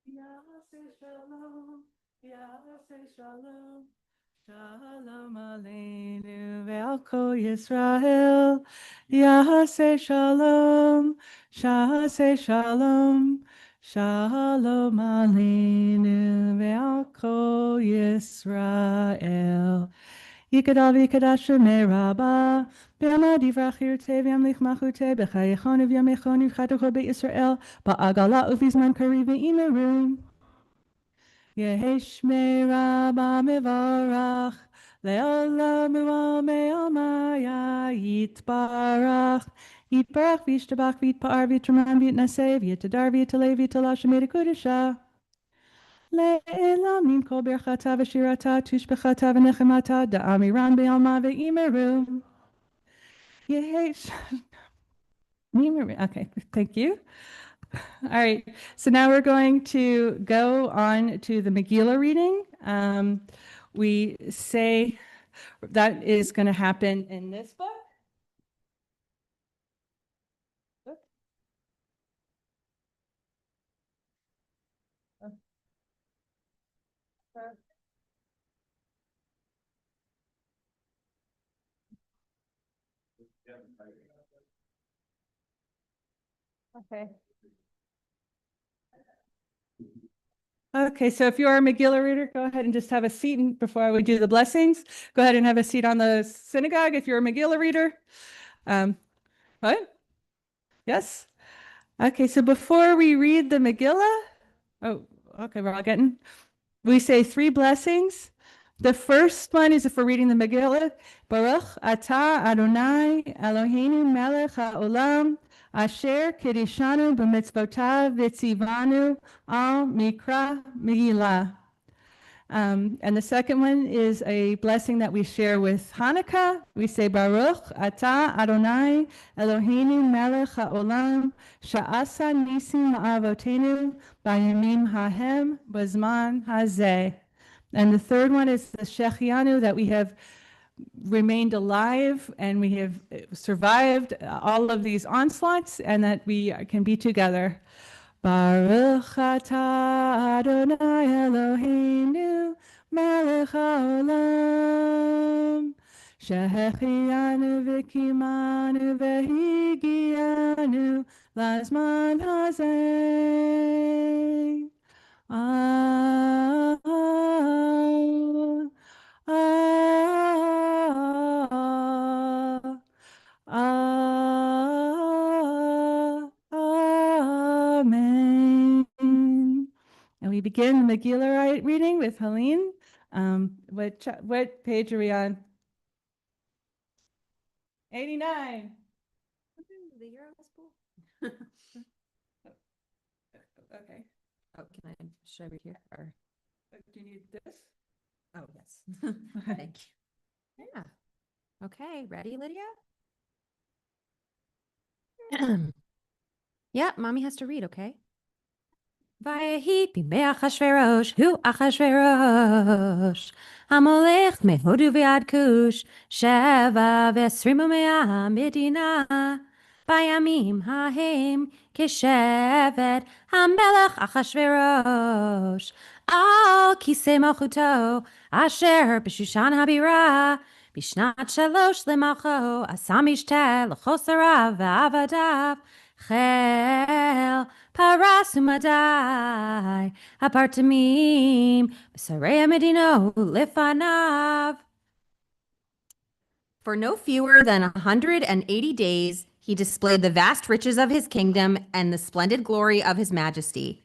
Yaseh shalom, Yaseh shalom, shalom aleinu ve'al kol Yisrael. Yaseh shalom, Yaseh shalom, shalom aleinu ve'al kol Yisrael. Yikadal v'yikadash shemei Rabbah, b'yamad yivrach yirtzeh v'yamlich machuteh, b'chayechon v'yamechon yivchatecho be'Yisrael, ba'agala uvizman kari v'imeru. Yehi shmei Rabbah mevarach, le'olam u'ame'omaya yitbarach. Yitbarach v'yishtabach v'yitpa'ar v'yitраman v'yitnaseh v'yitadar v'yitalei v'yitala shemei dekudesha. Le'elam nim kol berchata v'shirata tushbechata v'nechemata da'amiran be'alma ve'imeru. Yehesh. Okay, thank you. All right, so now we're going to go on to the Megillah reading. We say that is going to happen in this book. Okay. Okay, so if you are a Megillah reader, go ahead and just have a seat before we do the blessings. Go ahead and have a seat on the synagogue if you're a Megillah reader. What? Yes? Okay, so before we read the Megillah, okay, we're all getting, we say three blessings. The first one is if we're reading the Megillah, Baruch Atah Adonai Eloheinu Melech HaOlam Asher Kiddushanu B'mitzvotav V'tzivanu Al Mikra Megillah. And the second one is a blessing that we share with Hanukkah. We say Baruch Atah Adonai Eloheinu Melech HaOlam Sha'asa Nisim Ma'avotenu B'yamim Hahem B'zman Hazeh. And the third one is the Shechianu, that we have remained alive and we have survived all of these onslaughts and that we can be together. Baruch atah Adonai Eloheinu melech haolam shehechianu v'kimanu v'higianu lazman hazeh. Amen. And we begin the Megillah reading with Helene. What page are we on? 89. Okay. Oh, should I read here? Or? Do you need this? Oh, yes. Thank you. Yeah. Okay, ready, Lydia? Yeah, mommy has to read, okay? Vayehi bimei Achashverosh, hu Achashverosh, Hamolech mehodu ve'ad Kush, Sheva v'esrimu mea medina, Bayamim hahem keshevet, Hamelech Achashverosh, Al kisei malchuto, Asher b'shushan habira, Bishnat shalosh lemalcho, Asamishtel l'chosarav ve'avadav, Chel parasumadai apartamim b'sarei medino lifanav. For no fewer than 180 days, he displayed the vast riches of his kingdom and the splendid glory of his majesty.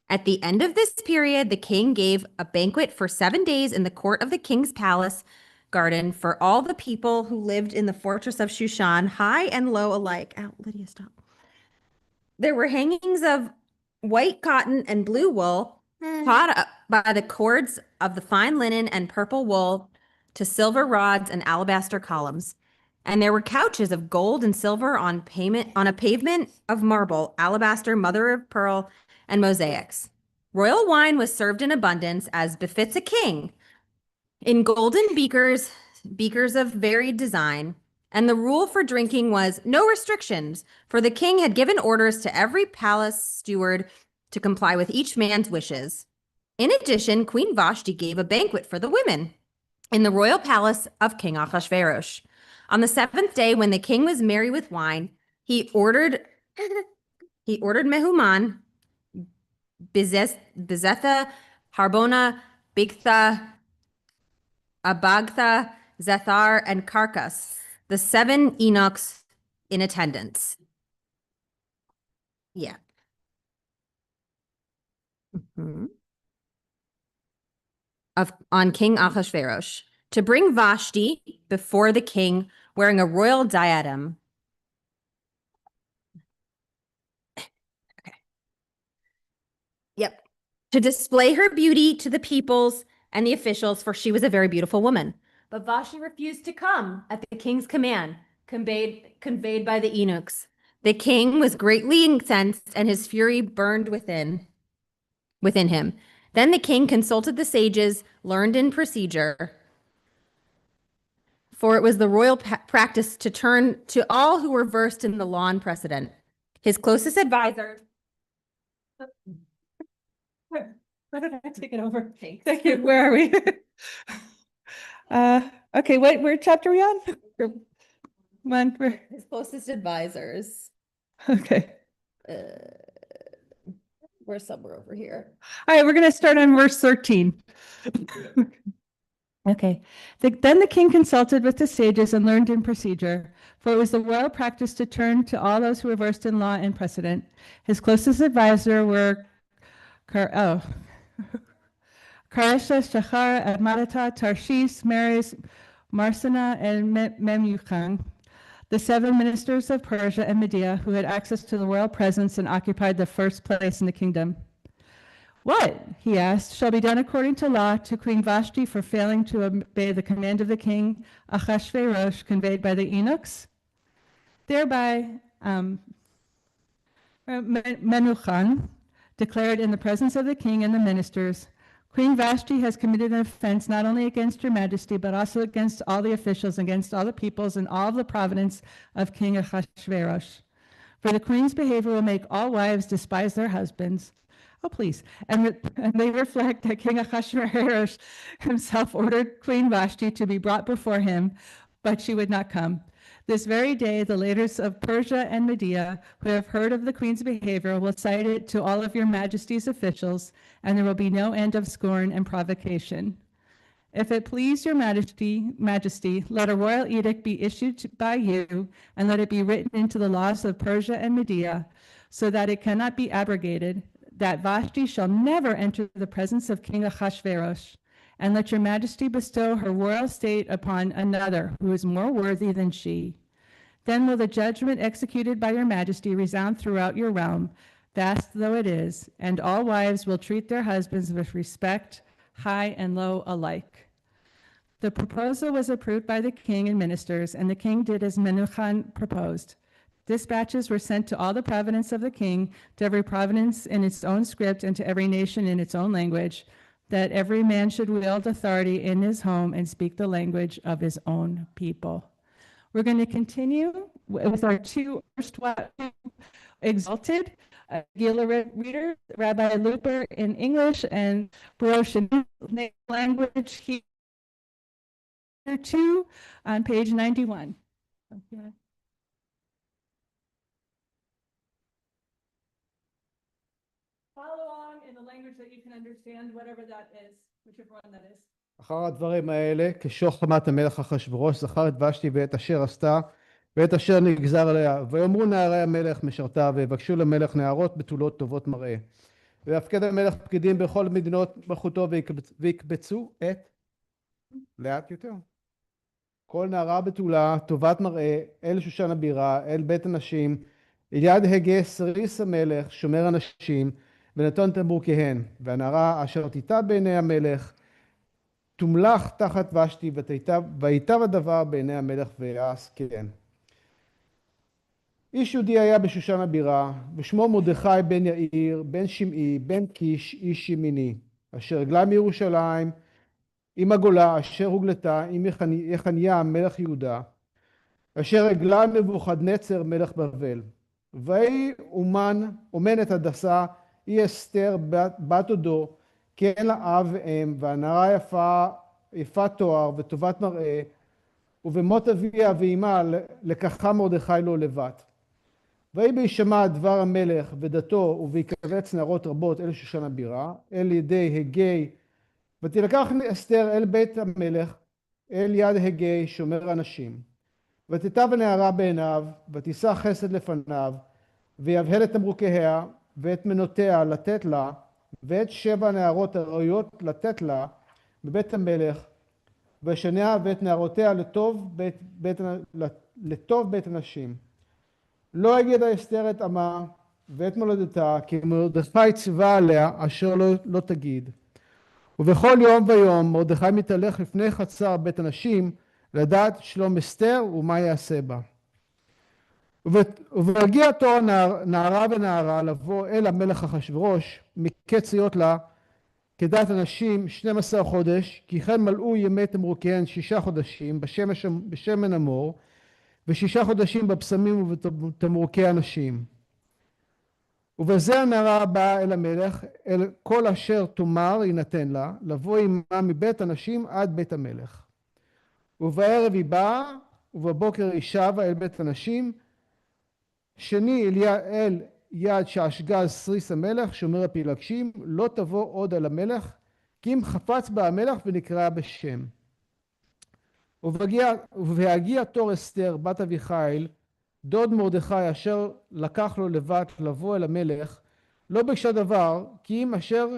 At the end of this period, the king gave a banquet for 7 days in the court of the king's palace garden for all the people who lived in the fortress of Shushan, high and low alike. Ow, Lydia, stop. There were hangings of white cotton and blue wool, caught up by the cords of the fine linen and purple wool to silver rods and alabaster columns. And there were couches of gold and silver on a pavement of marble, alabaster, mother of pearl, and mosaics. Royal wine was served in abundance, as befits a king, in golden beakers of varied design. And the rule for drinking was no restrictions, for the king had given orders to every palace steward to comply with each man's wishes. In addition, Queen Vashti gave a banquet for the women in the royal palace of King Ahasuerus. On the seventh day, when the king was merry with wine, he ordered Mehuman, Bezetha, Harbona, Bigtha, Abagtha, Zethar, and Carcas, the 7 eunuchs in attendance. Yeah. On King Ahasuerus to bring Vashti before the king wearing a royal diadem. Okay. Yep. To display her beauty to the peoples and the officials, for she was a very beautiful woman. But Vashti refused to come at the king's command, conveyed by the eunuchs. The king was greatly incensed, and his fury burned within him. Then the king consulted the sages learned in procedure, for it was the royal practice to turn to all who were versed in the law and precedent. His closest advisor. Why don't I take it over? Thanks. Thank you. Where are we? Okay, where chapter are we on? His closest advisors. Okay. We're somewhere over here. All right, we're going to start on verse 13. Okay. Then the king consulted with the sages and learned in procedure, for it was the royal practice to turn to all those who were versed in law and precedent. His closest advisor were Karesha, Shachar, Admatata, Tarshish, Meres, Marsana, and Memucan, the 7 ministers of Persia and Media who had access to the royal presence and occupied the first place in the kingdom. What, he asked, shall be done according to law to Queen Vashti for failing to obey the command of the king Ahasuerus conveyed by the eunuchs? Thereby, Menuchan declared in the presence of the king and the ministers, Queen Vashti has committed an offense not only against your majesty, but also against all the officials, against all the peoples, and all of the province of King Ahasuerus. For the queen's behavior will make all wives despise their husbands. Oh, please. And they reflect that King Ahasuerus himself ordered Queen Vashti to be brought before him, but she would not come. This very day, the leaders of Persia and Media, who have heard of the queen's behavior, will cite it to all of your majesty's officials, and there will be no end of scorn and provocation. If it please your majesty, let a royal edict be issued by you, and let it be written into the laws of Persia and Media, so that it cannot be abrogated, that Vashti shall never enter the presence of King Ahasuerus, and let your majesty bestow her royal state upon another who is more worthy than she. Then will the judgment executed by your majesty resound throughout your realm, vast though it is, and all wives will treat their husbands with respect, high and low alike. The proposal was approved by the king and ministers, and the king did as Menuchan proposed. Dispatches were sent to all the province of the king, to every province in its own script, and to every nation in its own language, that every man should wield authority in his home and speak the language of his own people. We're going to continue with our 2 first exalted Gila readers, Rabbi Looper in English and Barosh in language. Here 2 on page 91. Okay. Follow along in the language that you can understand, whatever that is, whichever one that is. אחר הדברים האלה, כשוך חמת המלך אחשוורוש, זכר את ושתי ואת אשר עשתה, ואת אשר נגזר עליה. ויאמרו נערי המלך משרתיו, ויבקשו למלך נערות בתולות טובות מראה. ויפקד המלך פקידים בכל מדינות מלכותו, ויקבצו את... לאט יותר. כל נערה בתולה, טובת מראה, אל שושן הבירה, אל בית הנשים, אל יד הגה סריס המלך, שומר הנשים, ונתון תמרוקיהן. והנערה אשר תיטה בעיני המלך, תומלך תחת ושתי, ויטב הדבר בעיני המלך ויעש כן. איש יהודי היה בשושן הבירה, ושמו מרדכי בן יאיר, בן שמעי, בן קיש, איש ימיני, אשר רגלה מירושלים, עם הגולה, אשר הוגלתה, עם יחניה, מלך יהודה, אשר רגלה נבוכדנצר, מלך בבל. ויהי אומן את הדסה, היא אסתר בת דודו, כי אין לה אב ואם, והנערה יפת תואר וטובת מראה, ובמות אביה ואימה לקחה מרדכי לו לבת. ויהי בהישמע דבר המלך ודתו, ובהיקבץ נערות רבות אל שושן הבירה, אל ידי הגי, ותלקח אסתר אל בית המלך, אל יד הגי שומר אנשים. ותיטב הנערה בעיניו, ותישא חסד לפניו, ויבהל את תמרוקיה, ואת מנותיה לתת לה, ואת 7 נערות הראויות לתת לה בבית המלך, וישניה ואת נערותיה לטוב בית הנשים. לא הגידה אסתר את עמה ואת מולדתה, כי מרדכי ציווה עליה אשר לא תגיד. ובכל יום ויום מרדכי מתהלך לפני חצר בית הנשים, לדעת שלום אסתר ומה יעשה בה. ובהגיע תור נערה ונערה לבוא אל המלך אחשוורוש, מקץ היות לה כדת הנשים 12 חודש, כי כן מלאו ימי תמרוקיהן 6 חודשים בשמן המור, ו6 חודשים בבשמים ובתמרוקי הנשים. ובזה הנערה באה אל המלך, אל כל אשר תאמר יינתן לה, לבוא עמה מבית הנשים עד בית המלך. ובערב היא באה, ובבוקר היא שבה אל בית הנשים, שני אל יד שעשגז סריס המלך, שומר הפילגשים, לא תבוא עוד אל המלך, כי אם חפץ בה המלך ונקרא בשם. ובהגיע תור אסתר בת אביחיל, דוד מרדכי אשר לקח לו לבת לבוא אל המלך, לא ביקשה דבר, כי אם אשר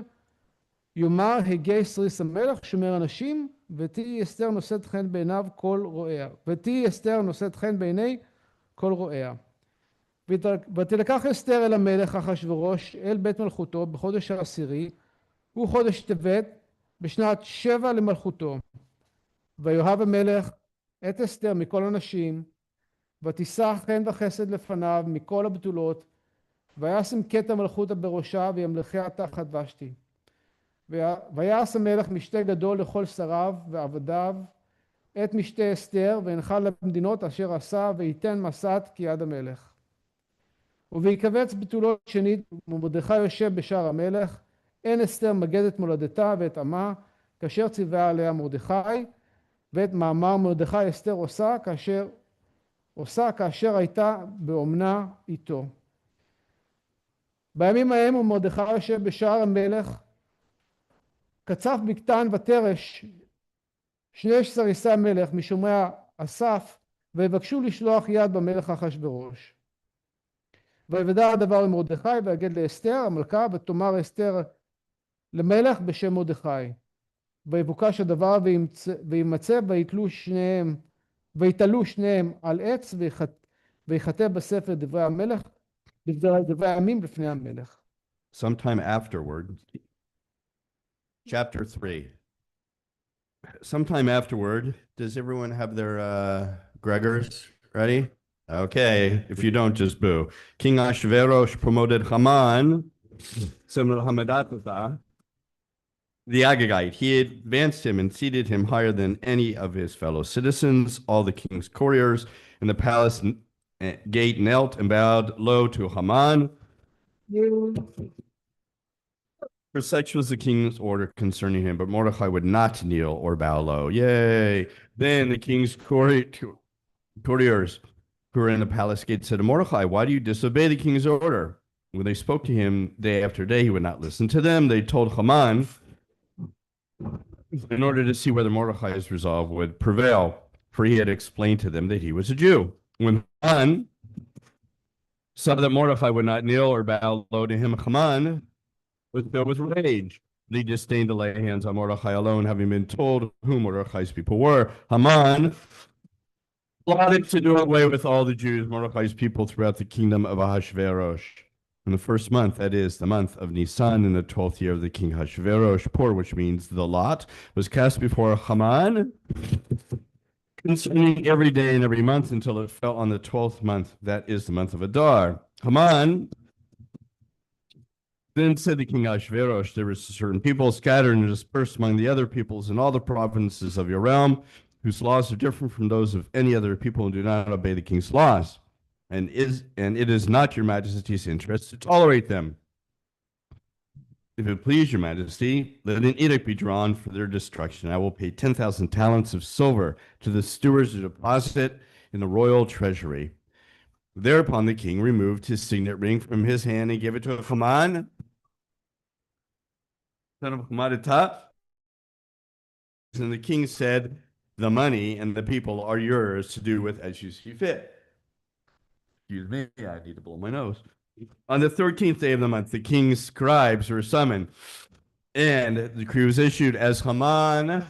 יאמר הגי סריס המלך שומר אנשים, ותהי אסתר נושאת חן בעיניו כל רואיה. ותהי אסתר נושאת חן בעיני כל רואיה. ותלקח אסתר אל המלך אחשוורוש אל בית מלכותו בחודש העשירי, הוא חודש טבת, בשנת 7 למלכותו. ויאהב המלך את אסתר מכל הנשים, ותישא חן וחסד לפניו מכל הבתולות, וישם קטע מלכותה בראשה וימלכיה תחת ושתי. ויעש המלך משתה גדול לכל שריו ועבדיו, את משתה אסתר, והנחה למדינות אשר עשה, וייתן מסעת כיד המלך. ובהיקבץ בתולות שנית, ומרדכי יושב בשער המלך, אין אסתר מגדת מולדתה ואת עמה, כאשר ציווה עליה מרדכי, ואת מאמר מרדכי אסתר עושה כאשר הייתה באומנה איתו. בימים ההם ומרדכי יושב בשער המלך, קצף בקתן ותרש 2 סריסי המלך משומרי אסף, ויבקשו לשלוח יד במלך אחשוורוש. ויוודע הדבר עם מרדכי, ויגד לאסתר המלכה, ותאמר אסתר למלך בשם מרדכי. ויבוקש הדבר וימצא, ויתלו שניהם על עץ, ויכתב בספר דברי המלך, דברי הימים לפני המלך. Sometime afterward, chapter 3. Sometime afterward, does everyone have their Gregors ready? Okay, if you don't, just boo. King Ahasuerus promoted Haman, son of Hammedatha, the Agagite. He advanced him and seated him higher than any of his fellow citizens. All the king's couriers in the palace gate knelt and bowed low to Haman. For such was the king's order concerning him, but Mordecai would not kneel or bow low. Yay! Then the king's couriers who were in the palace gate said to Mordecai, "Why do you disobey the king's order?" When they spoke to him day after day, he would not listen to them. They told Haman in order to see whether Mordecai's resolve would prevail, for he had explained to them that he was a Jew. When Haman saw that Mordecai would not kneel or bow low to him, Haman was filled with rage. They disdained to lay hands on Mordecai alone, having been told who Mordecai's people were. Haman plotted to do away with all the Jews, Mordecai's people, throughout the kingdom of Ahasuerus. In the first month, that is, the month of Nisan, in the 12th year of the king Ahasuerus, Pur, which means the lot, was cast before Haman concerning every day and every month until it fell on the 12th month, that is the month of Adar. Haman then said to King Ahasuerus, "There were certain people scattered and dispersed among the other peoples in all the provinces of your realm, whose laws are different from those of any other people and do not obey the king's laws. And it is not your majesty's interest to tolerate them. If it please your majesty, let an edict be drawn for their destruction. I will pay 10,000 talents of silver to the stewards to deposit in the royal treasury. Thereupon the king removed his signet ring from his hand and gave it to Haman, son of Hammedatha. And the king said, the money and the people are yours to do with as you see fit. Excuse me, I need to blow my nose. On the 13th day of the month, the king's scribes were summoned, and the decree was issued as Haman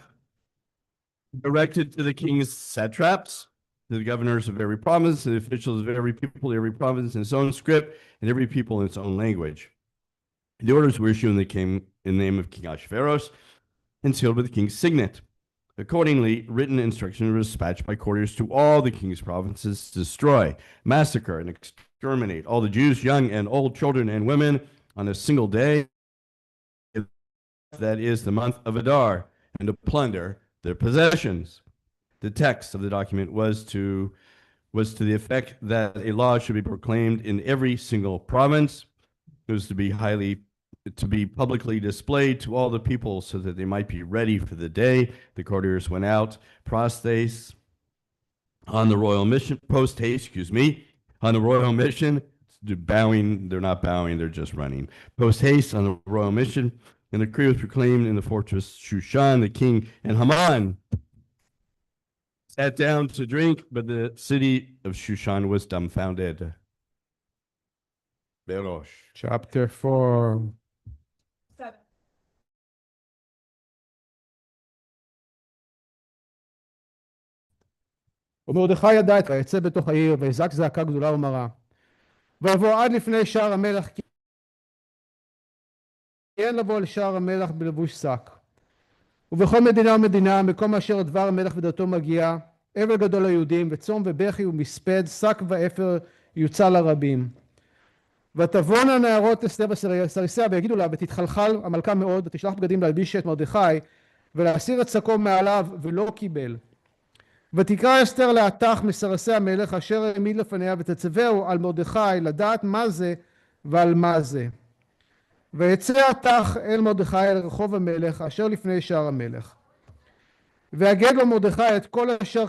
directed to the king's satraps, to the governors of every province, and the officials of every people, every province in its own script, and every people in its own language. The orders were issued in the name of King Ahasuerus and sealed with the king's signet. Accordingly, written instructions were dispatched by couriers to all the king's provinces to destroy, massacre, and exterminate all the Jews, young and old, children and women, on a single day, that is the month of Adar, and to plunder their possessions. The text of the document was to the effect that a law should be proclaimed in every single province. It was to be publicly displayed to all the people so that they might be ready for the day. The courtiers went out, post-haste, on the royal mission, on the royal mission, bowing, they're not bowing, they're just running. Post-haste on the royal mission, and the decree was proclaimed in the fortress Shushan. The king and Haman sat down to drink, but the city of Shushan was dumbfounded. Berosh. Chapter 4. ומרדכי ידע את ויצא בתוך העיר ויזעק זעקה גדולה ומרה. ויבוא עד לפני שער המלך, כי אין לבוא לשער המלך בלבוש שק. ובכל מדינה ומדינה, מקום אשר דבר המלך ודתו מגיע, אבל גדול ליהודים, וצום ובכי ומספד, שק ואפר יוצא לרבים. ותבואנה נערות אסתר וסריסיה ויגידו לה, ותתחלחל המלכה מאוד, ותשלח בגדים להלביש את מרדכי, ולהסיר את שקו מעליו, ולא קיבל. ותקרא אסתר להתך מסרסי המלך אשר העמיד לפניה, ותצווהו על מרדכי לדעת מה זה ועל מה זה. ויצא התך אל מרדכי אל רחוב המלך אשר לפני שער המלך. ויגד לו מרדכי את כל אשר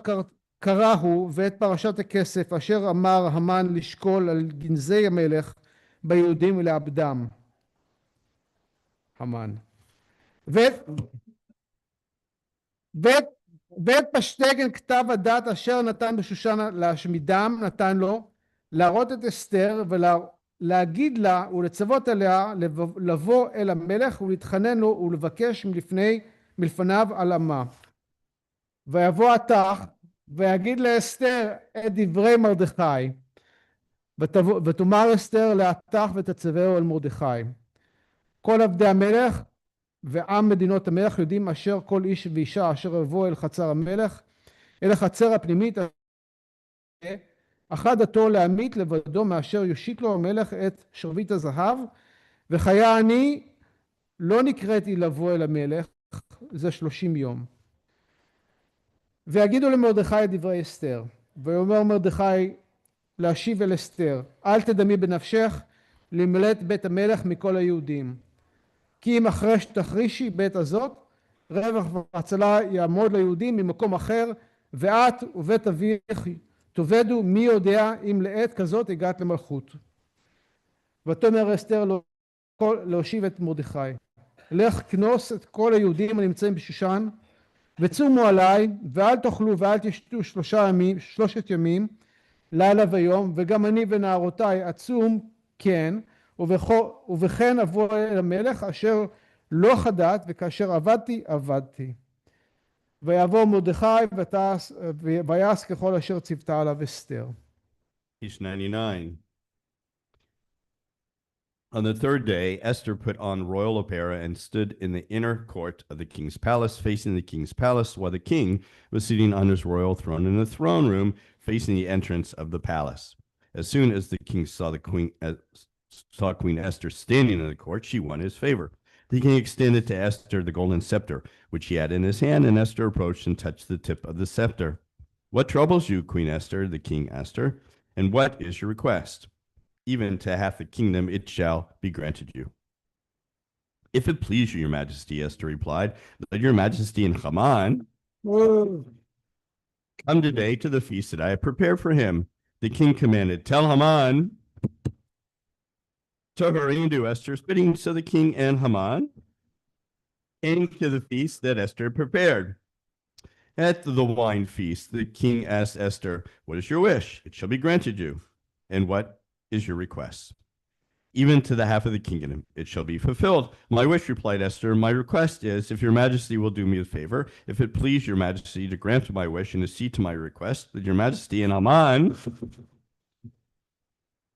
קראו ואת פרשת הכסף אשר אמר המן לשקול על גנזי המלך ביהודים ולאבדם. המן. ואת פשטגן כתב הדת אשר נתן בשושן להשמידם, נתן לו להראות את אסתר ולהגיד לה ולצוות עליה לבוא אל המלך ולהתחנן לו ולבקש מלפניו על עמה. ויבוא התך ויגיד לאסתר את דברי מרדכי, ותאמר אסתר להתך ותצווהו על מרדכי. כל עבדי המלך ועם מדינות המלך יודעים אשר כל איש ואישה אשר יבוא אל חצר המלך, אל החצר הפנימית, אחד דתו להמית לבדו מאשר יושיט לו המלך את שרביט הזהב, וחיה אני לא נקראתי לבוא אל המלך, זה 30 יום. ויגידו למרדכי את דברי אסתר, ויאמר מרדכי להשיב אל אסתר, אל תדמי בנפשך למלט בית המלך מכל היהודים. כי אם תחרישי בית הזאת, רווח והצלה יעמוד ליהודים ממקום אחר, ואת ובית אביך תאבדו, מי יודע אם לעת כזאת הגעת למלכות. ותאמר אסתר להושיב את מרדכי, לך כנוס את כל היהודים הנמצאים בשושן, וצומו עליי, ואל תאכלו ואל תשתו 3 ימים, לילה ויום, וגם אני ונערותיי אצום כן, ובכן אבוא אל המלך אשר לא חדת, וכאשר עבדתי. ויבוא מרדכי ויעש ככל אשר ציוותה עליו אסתר. Page 99. On the third day, Esther put on royal apparel and stood in the inner court of the king's palace, facing the king's palace, while the king was sitting on his royal throne in the throne room, facing the entrance of the palace. As soon as the king saw Queen Esther standing in the court, she won his favor. The king extended to Esther the golden scepter, which he had in his hand, and Esther approached and touched the tip of the scepter. What troubles you, Queen Esther? The king asked her. And what is your request? Even to half the kingdom it shall be granted you. If it please you, your majesty, Esther replied, let your majesty and Haman come today to the feast that I have prepared for him. The king commanded, tell Haman to hurry and do Esther's bidding. So the king and Haman came to the feast that Esther prepared. At the wine feast, the king asked Esther, what is your wish? It shall be granted you. And what is your request? Even to the half of the kingdom, it shall be fulfilled. My wish, replied Esther, my request is, if your majesty will do me a favor, if it please your majesty to grant my wish and to see to my request, that your majesty and Haman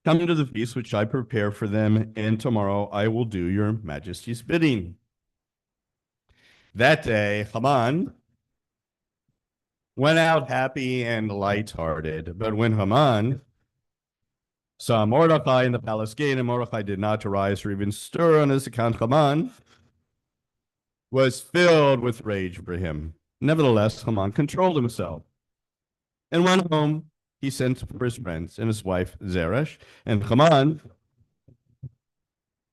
come to the feast which I prepare for them, and tomorrow I will do your majesty's bidding. That day, Haman went out happy and light-hearted. But when Haman saw Mordecai in the palace gate, and Mordecai did not arise or even stir on his account, Haman was filled with rage for him. Nevertheless, Haman controlled himself and went home. He sent for his friends and his wife Zeresh, and Haman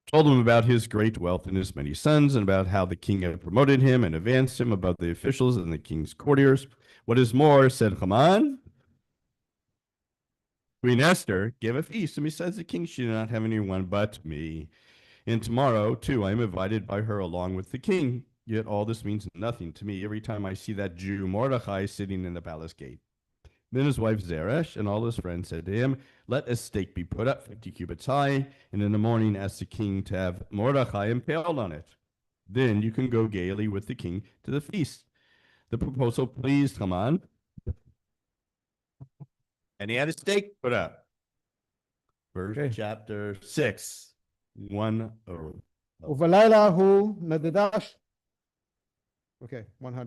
told them about his great wealth and his many sons, and about how the king had promoted him and advanced him above the officials and the king's courtiers. What is more, said Haman, Queen Esther gave a feast, and besides the king, she did not have anyone but me. And tomorrow, too, I am invited by her along with the king. Yet all this means nothing to me every time I see that Jew Mordecai sitting in the palace gate. Then his wife Zeresh and all his friends said to him, let a stake be put up 50 cubits high, and in the morning ask the king to have Mordecai impaled on it. Then you can go gaily with the king to the feast. The proposal pleased Haman, and he had a stake put up. Verse chapter 6, 1. ובלילה ההוא נדדה, אוקיי, 100.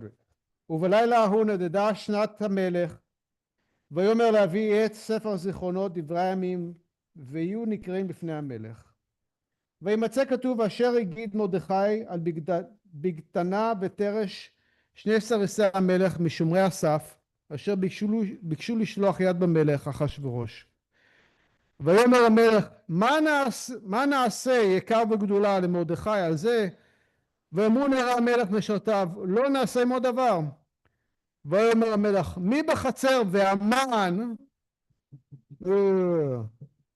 ובלילה ההוא נדדה שנת המלך, ויאמר להביא את ספר זיכרונות דברי הימים, ויהיו נקראים בפני המלך. וימצא כתוב אשר הגיד מרדכי על בגתנה ותרש 2 סריסי המלך משומרי הסף, אשר ביקשו לשלוח יד במלך אחשוורוש. ויאמר המלך, מה נעשה יקר וגדולה למרדכי על זה? ואמרו נראה המלך משרתיו, לא נעשה עמו דבר. ויאמר המלך, מי בחצר? והמן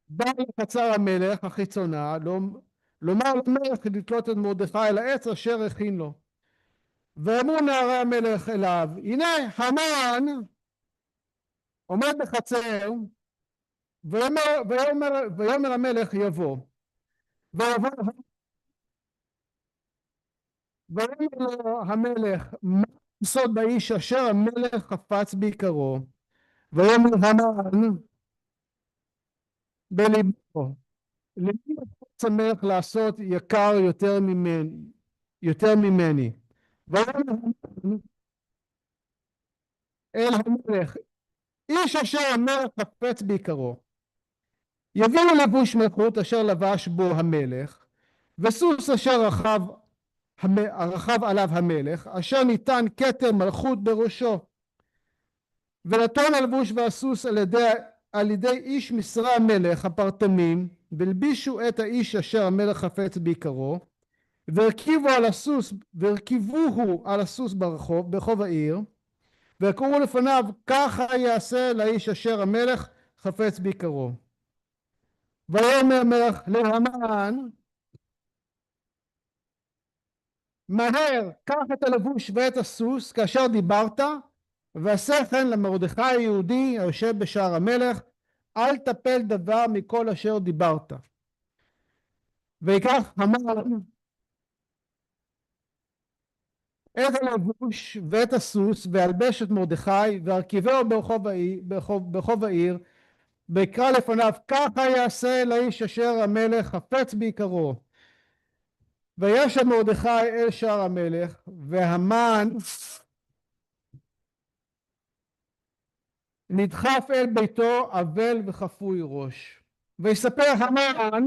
בא לחצר המלך החיצונה, לומר למלך לתלות את מרדכי על העץ אשר הכין לו. ואמרו נערי המלך אליו, הנה המן עומד בחצר, ויאמר המלך יבוא. ויאמר לו המלך, מה סוד באיש אשר המלך חפץ ביקרו? ויאמר המן בליבו, למי חפץ המלך לעשות יקר יותר ממני? ויאמר המן אל המלך, איש אשר המלך חפץ ביקרו, יביאו לבוש מלכות אשר לבש בו המלך, וסוס אשר רכב עליו המלך, אשר ניתן כתר מלכות בראשו. ונתן הלבוש והסוס על ידי איש משרי המלך הפרטמים, והלבישו את האיש אשר המלך חפץ ביקרו, והרכיבוהו על הסוס ברחוב העיר, וקראו לפניו, ככה יעשה לאיש אשר המלך חפץ ביקרו. ויאמר המלך להמן, מהר קח את הלבוש ואת הסוס כאשר דיברת, ועשה כן למרדכי היהודי היושב בשער המלך, אל תפל דבר מכל אשר דיברת. ויקח המן את הלבוש ואת הסוס, וילבש את מרדכי, והרכיבהו ברחוב העיר, ויקרא לפניו, ככה יעשה לאיש אשר המלך חפץ ביקרו. וישב מרדכי אל שער המלך, והמן נדחף אל ביתו אבל וחפוי ראש. ויספר המן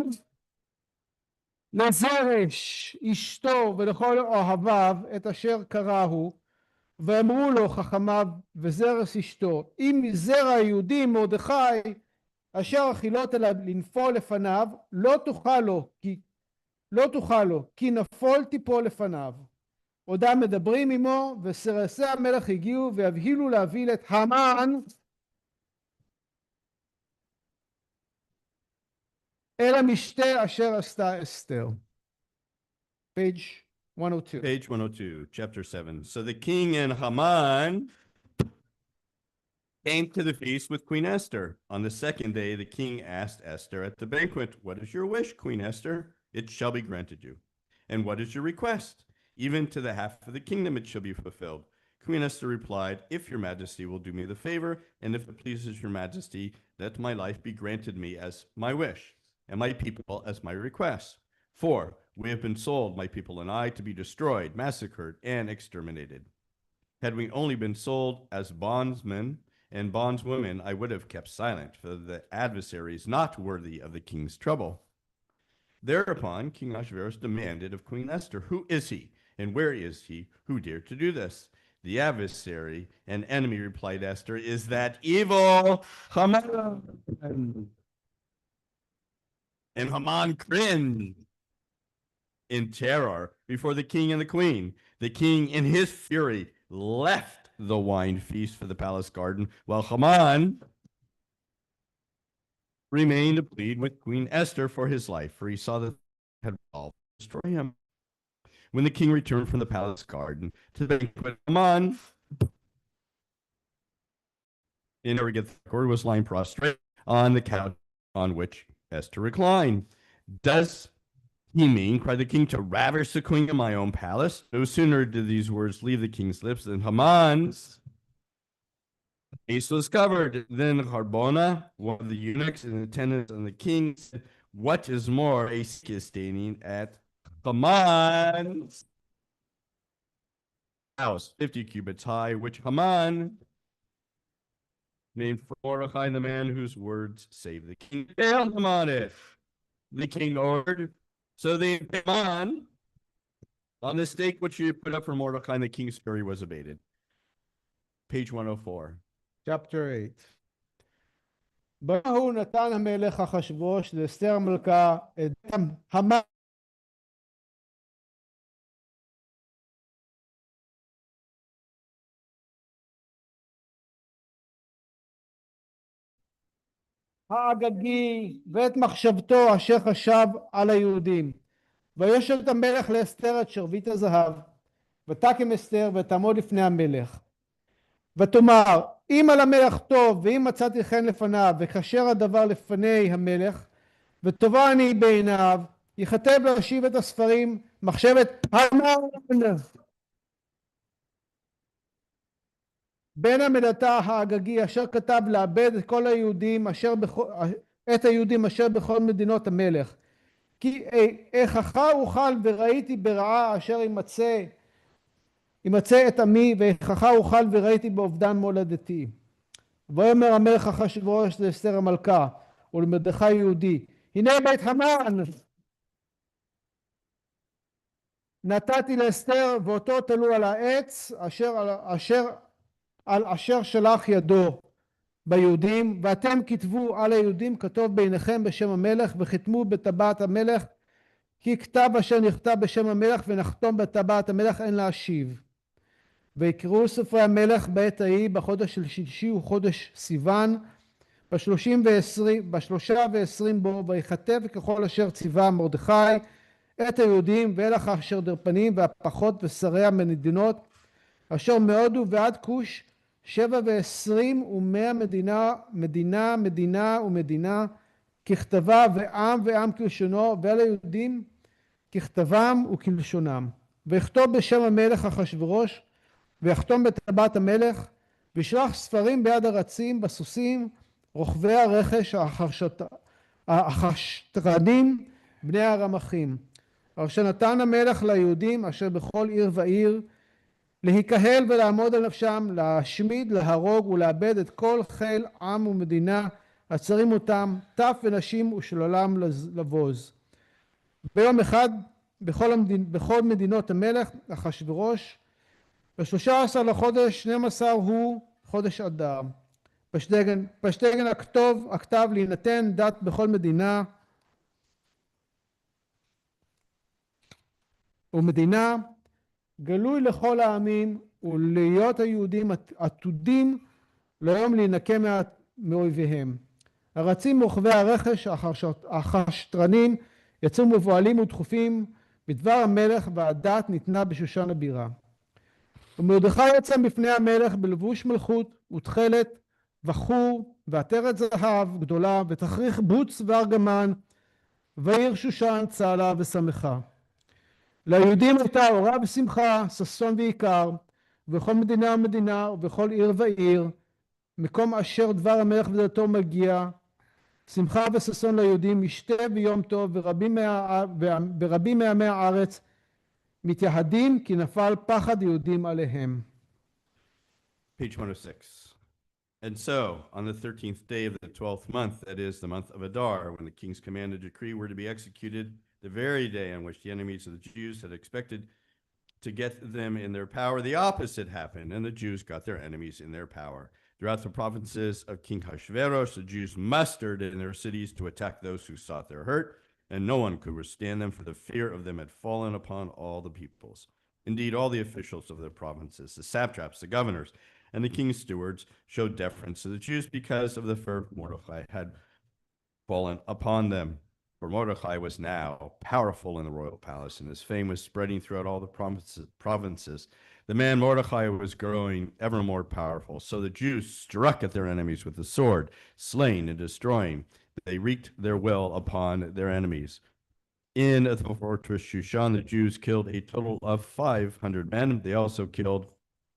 לזרש אשתו ולכל אוהביו את אשר קראו, ואמרו לו חכמיו וזרש אשתו, אם זרע היהודי מרדכי אשר החילות אליו לנפול לפניו, לא תוכל לו, כי לא תוכל לו, כי נפול תיפול לפניו. עודם מדברים עמו, וסרסי המלך הגיעו והבהילו להבהיל את המן אל המשתה אשר עשתה אסתר. Page 102. Page 102, chapter 7. So the king and Haman came to the feast with Queen Esther. On the second day, the king asked Esther at the banquet, "What is your wish, Queen Esther? It shall be granted you. And what is your request? Even to the half of the kingdom it shall be fulfilled." Queen Esther replied, "If your majesty will do me the favor, and if it pleases your majesty, let my life be granted me as my wish, and my people as my request. For we have been sold, my people and I, to be destroyed, massacred, and exterminated. Had we only been sold as bondsmen and bondswomen, I would have kept silent, for the adversary is not worthy of the king's trouble." Thereupon King Ahasuerus demanded of Queen Esther, "Who is he, and where is he who dared to do this?" "The adversary and enemy," replied Esther, "is that evil Haman." And Haman cringed in terror before the king and the queen. The king, in his fury, left the wine feast for the palace garden, while Haman remained to plead with Queen Esther for his life, for he saw that they had resolved to destroy him. When the king returned from the palace garden to the banquet, Haman, in Agudath Israel, was lying prostrate on the couch on which Esther reclined. "Does he mean," cried the king, "to ravish the queen of my own palace?" No sooner did these words leave the king's lips than Haman's face was covered. Then Harbona, one of the eunuchs in attendance on the king, said, "What is more, a sick is standing at Haman's house, 50 cubits high, which Haman named for Mordecai, the man whose words saved the king. Tell him on it." The king ordered. So they put Haman on the stake which he put up for Mordecai, and the king's fury was abated. Page 104. Chapter 8. בהו נתן המלך אחשוורוש לאסתר המלכה את המן האגגי ואת מחשבתו אשר חשב על היהודים. וישב את המלך לאסתר את שרביט הזהב, ותקם אסתר ותעמוד לפני המלך. ותאמר, אם על המלך טוב, ואם מצאתי חן לפניו, וכשר הדבר לפני המלך, וטובה אני בעיניו, יכתב להשיב את הספרים מחשבת המן. בן המלטה האגגי אשר כתב לאבד את כל היהודים אשר בכל מדינות המלך. כי איכך אוכל וראיתי ברעה אשר ימצא את עמי, ואיכך אוכל וראיתי באובדן מולדתי. ויאמר המלך אחשוורוש לאסתר המלכה ולמרדכי יהודי, הנה בית המן נתתי לאסתר, ואותו תלו על העץ אשר שלח ידו ביהודים, ואתם כתבו על היהודים כתוב בעיניכם בשם המלך, וחתמו בטבעת המלך, כי כתב אשר נכתב בשם המלך, ונחתום בטבעת המלך אין להשיב. ויקראו ספרי המלך בעת ההיא בחודש השלישי וחודש סיוון, ב30 בו, ויכתב ככל אשר ציווה מרדכי את היהודים, ואלך אשר דרפנים והפחות ושרי המדינות אשר מהודו ועד כוש, 27 ומאה מדינה ומדינה ככתבה, ועם כלשונו, ועל היהודים ככתבם וכלשונם. ויכתוב בשם המלך אחשוורוש, ויחתום בטבעת המלך, וישלח ספרים ביד הרצים בסוסים רוכבי הרכש החשטרנים בני הרמחים, אשר נתן המלך ליהודים אשר בכל עיר ועיר, להיקהל ולעמוד על נפשם, להשמיד, להרוג ולאבד את כל חיל עם ומדינה הצרים אותם, טף ונשים ושלולם לבוז. ביום אחד בכל מדינות המלך אחשוורוש, ב13 לחודש 12 הוא חודש אדר. פשטגן הכתב להינתן דת בכל מדינה, ומדינה, גלוי לכל העמים, ולהיות היהודים עתודים ליום להינקם מאויביהם. הרצים מוכבי הרכש החשטרנים יצאו מבוהלים ודחופים בדבר המלך, והדת ניתנה בשושן הבירה. ומרדכי יצא בפני המלך בלבוש מלכות ותכלת וחור ועטרת זהב גדולה ותכריך בוץ וארגמן, והעיר שושן צהלה ושמחה. ליהודים הייתה אורה ושמחה, ששון ועיקר, ובכל מדינה ומדינה ובכל עיר ועיר, מקום אשר דבר המלך ודתו מגיע, שמחה וששון ליהודים, משתה ויום טוב, ורבים מעמי הארץ מתייהדים כי נפל פחד יהודים עליהם. Page 106. And so, on the 13th day of the 12th month, that is the month of Adar, when the king's command and decree were to be executed, the very day on which the enemies of the Jews had expected to get them in their power, the opposite happened, and the Jews got their enemies in their power. Throughout the provinces of King Hashverosh, the Jews mustered in their cities to attack those who sought their hurt, and no one could withstand them, for the fear of them had fallen upon all the peoples. Indeed, all the officials of the provinces, the satraps, the governors, and the king's stewards showed deference to the Jews because of the fear of Mordecai had fallen upon them. For Mordecai was now powerful in the royal palace, and his fame was spreading throughout all the provinces. The man Mordecai was growing ever more powerful. So the Jews struck at their enemies with the sword, slaying and destroying. They wreaked their will upon their enemies. In the fortress Shushan, the Jews killed a total of 500 men. They also killed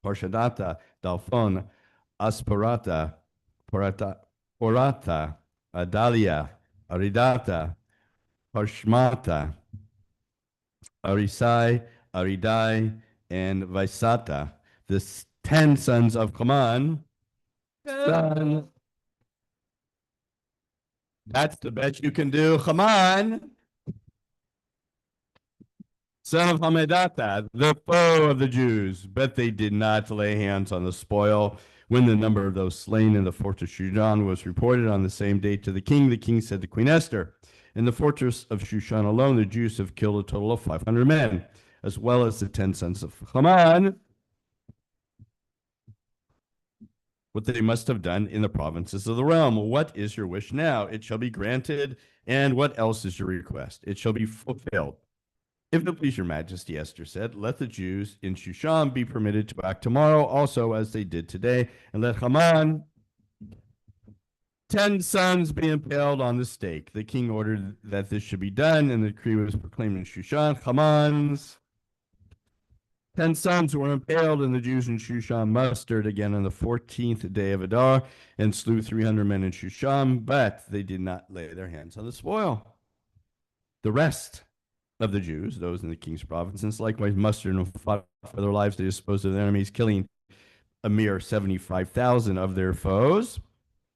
Parshadata, Dalphon, Asparata, Porata, Adalia, Aridata, Parshmata, Arisai, Aridai, and Vaisata, the 10 sons of Haman. That's the best you can do. Haman, son of Hamedata, the foe of the Jews. But they did not lay hands on the spoil. When the number of those slain in the fortress Shushan was reported on the same day to the king said to Queen Esther, in the fortress of Shushan alone, the Jews have killed a total of 500 men, as well as the 10 sons of Haman, what they must have done in the provinces of the realm. What is your wish now? It shall be granted. And what else is your request? It shall be fulfilled. If it please your majesty, Esther said, let the Jews in Shushan be permitted to act tomorrow also as they did today, and let Haman 10 sons be impaled on the stake. The king ordered that this should be done, and the decree was proclaimed in Shushan. Haman's 10 sons were impaled, and the Jews in Shushan mustered again on the 14th day of Adar and slew 300 men in Shushan, but they did not lay their hands on the spoil. The rest of the Jews, those in the king's provinces, likewise mustered and fought for their lives. They disposed of their enemies, killing a mere 75,000 of their foes,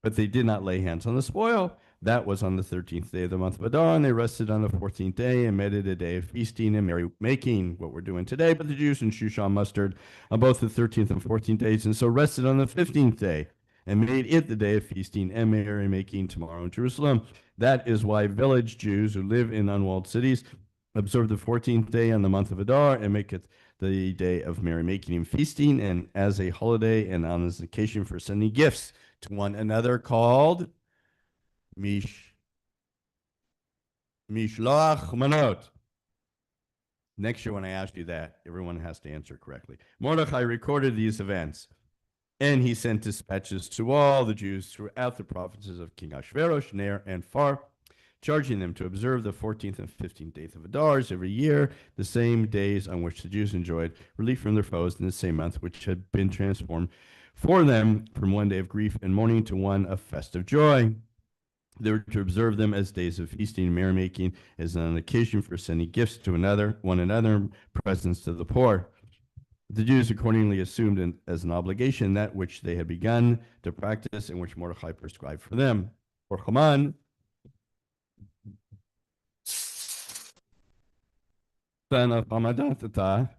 but they did not lay hands on the spoil. That was on the 13th day of the month of Adar, and they rested on the 14th day and made it a day of feasting and merrymaking, what we're doing today. But the Jews in Shushan mustered on both the 13th and 14th days, and so rested on the 15th day and made it the day of feasting and merrymaking tomorrow in Jerusalem. That is why village Jews who live in unwalled cities observe the 14th day on the month of Adar and make it the day of merrymaking and feasting, and as a holiday and on this occasion for sending gifts to one another, called Mishloach Manot. Next year when I ask you that, everyone has to answer correctly. Mordecai recorded these events, and he sent dispatches to all the Jews throughout the provinces of King Ahasuerus, near and far, charging them to observe the 14th and 15th days of Adars every year, the same days on which the Jews enjoyed relief from their foes in the same month, which had been transformed for them from one day of grief and mourning to one of festive joy. They were to observe them as days of feasting and merrymaking, as an occasion for sending gifts to one another, presents to the poor. The Jews accordingly assumed as an obligation that which they had begun to practice and which Mordecai prescribed for them. For Haman, son of Hamedata,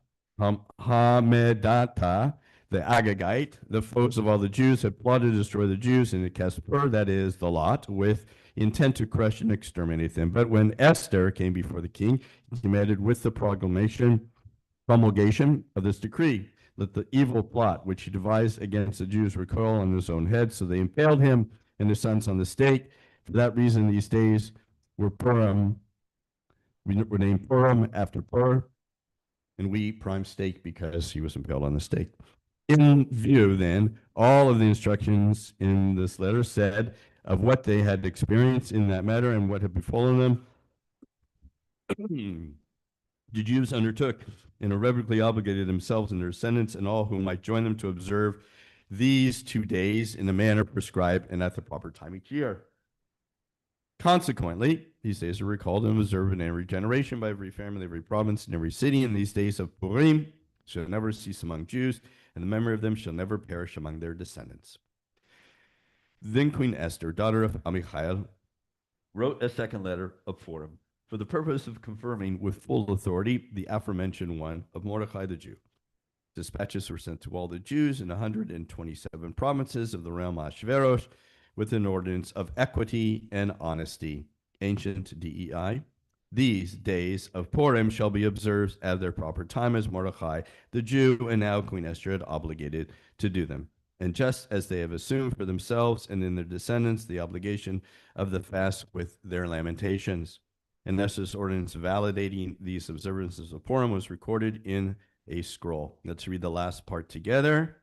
the Agagite, the foes of all the Jews, had plotted to destroy the Jews in the Kespur, that is, the lot, with intent to crush and exterminate them. But when Esther came before the king, he commanded with the proclamation promulgation of this decree. Let the evil plot which he devised against the Jews recoil on his own head. So they impaled him and his sons on the stake. For that reason, these days were Purim. We were named Purim after Pur, and we eat prime steak because he was impaled on the stake. In view, then, all of the instructions in this letter said of what they had experienced in that matter and what had befallen them, the Jews undertook and irrevocably obligated themselves and their descendants and all who might join them to observe these 2 days in the manner prescribed and at the proper time each year. Consequently, these days are recalled and observed in every generation by every family, every province, and every city. And these days of Purim shall never cease among Jews, and the memory of them shall never perish among their descendants. Then Queen Esther, daughter of Amichai, wrote a second letter of Purim for the purpose of confirming with full authority the aforementioned one of Mordecai the Jew. Dispatches were sent to all the Jews in 127 provinces of the realm Ahasuerus with an ordinance of equity and honesty, ancient DEI. These days of Purim shall be observed at their proper time as Mordecai the Jew and now Queen Esther had obligated to do them. And just as they have assumed for themselves and in their descendants the obligation of the fast with their lamentations. And Esther's ordinance validating these observances of Purim was recorded in a scroll. Let's read the last part together.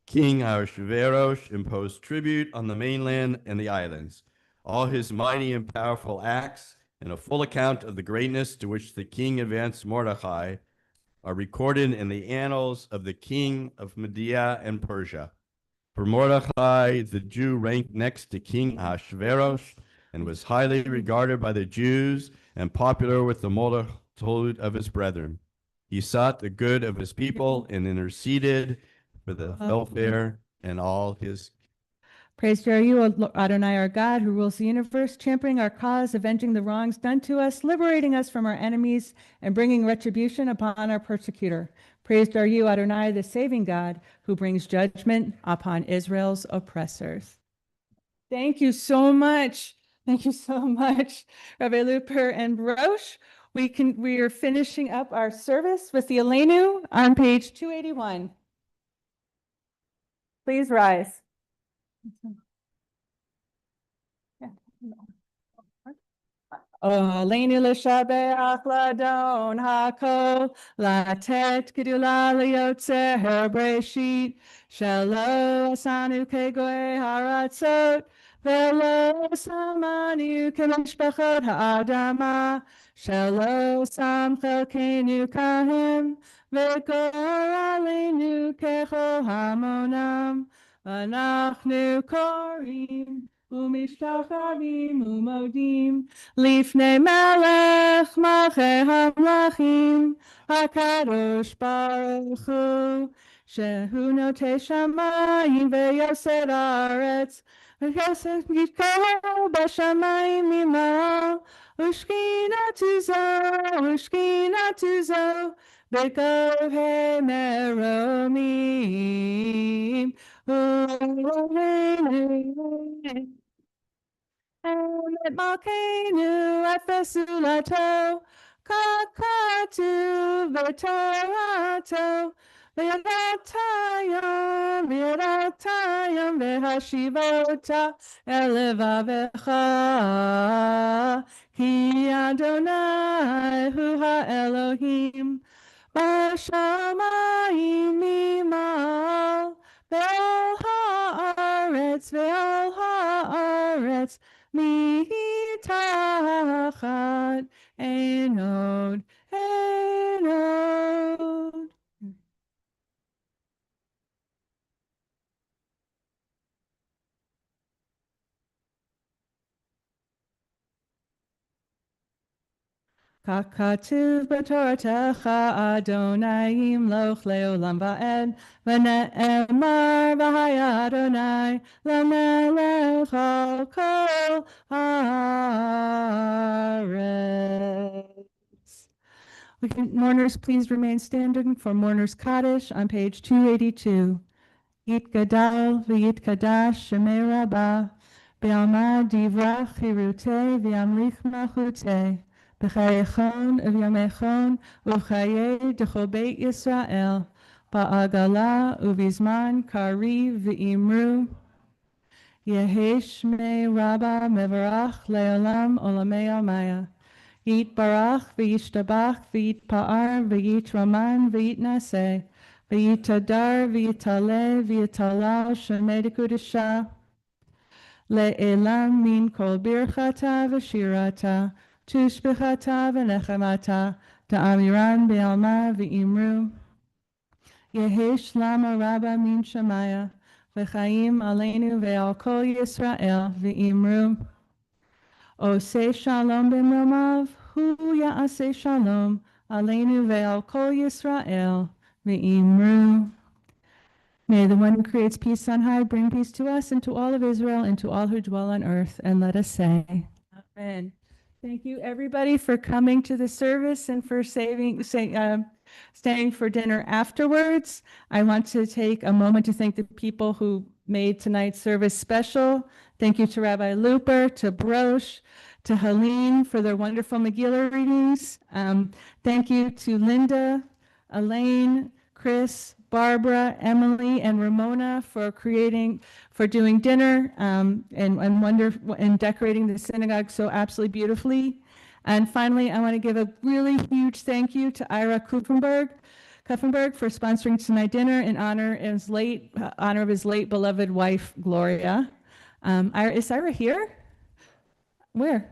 King Ahasuerus imposed tribute on the mainland and the islands. All his mighty and powerful acts and a full account of the greatness to which the king advanced Mordecai are recorded in the annals of the king of Media and Persia. For Mordecai, the Jew ranked next to King Ahasuerus and was highly regarded by the Jews and popular with the multitude of his brethren. He sought the good of his people and interceded for the welfare and all his. Praise to you, O Adonai, our God, who rules the universe, championing our cause, avenging the wrongs done to us, liberating us from our enemies, and bringing retribution upon our persecutor. Praised are you, Adonai, the saving God, who brings judgment upon Israel's oppressors. Thank you so much. Thank you so much, Rabbi Luper and Roche. We are finishing up our service with the Elenu on page 281. Please rise. Olenu l'shabeach ladon hakol latet gedula liyotzer breshit shelo asanu kegoy haratzot velo samanu kemishpachot ha'adama shelo sam chelkenu kahem v'gor alenu kechol hamonam v'anachnu korim Umishtacharim umodim lifnei melech malchei hamlachim hakadosh baruch hu shehu notei shamayim veyoser haaretz v'yosef yitkoel b'shamayim mima'al ushkinatu zo b'kovhei meromim and Malkeinu Efesulato, Kakatu Vetorato, Vedatayam, Vehashivota, Elevavecha, Ki Adonai, Hu HaElohim, Bashamayim Mimal, Ve'al haaretz, mitachat enod. Kakatuv b'toratecha Adonai yimloch leolam va'ed v'ne'emar v'haya Adonai l'melech al kol haaretz. Mourners, please remain standing for Mourners Kaddish on page 282. Yitgadal v'yitkadash shemei rabbah Be'alma divrach hirutei v'yamlich malchutei בחייכון ובימיכון ובחיי דכל בית ישראל, בעגלה ובזמן קריב ואמרו, יהי שמי רבה מברך לעולם עולמי עלמיה. יתברך וישתבח ויתפאר ויתרמן ויתנשא ויתהדר ויתעלה ויתהלל שמי דקודשה לעילם מן כל ברכתה ושירתה תשבחתה ונחמתה דאמירן בעלמא ואמרו יהי שלמה רבה מן שמיה וחיים עלינו ועל כל ישראל ואמרו עושה שלום במרומיו הוא יעשה שלום עלינו ועל כל ישראל ואמרו May the one who creates peace on high bring peace to us and to all of Israel and to all who dwell on earth. And let us say, Amen. Thank you, everybody, for coming to the service and for staying for dinner afterwards. I want to take a moment to thank the people who made tonight's service special. Thank you to Rabbi Looper, to Brosh, to Helene for their wonderful Megillah readings. Thank you to Linda, Elaine, Chris, Barbara, Emily, and Ramona for doing dinner and decorating the synagogue so absolutely beautifully. And finally, I want to give a really huge thank you to Ira Kuffenberg for sponsoring tonight dinner in honor of his late beloved wife, Gloria. Is Ira here? Where?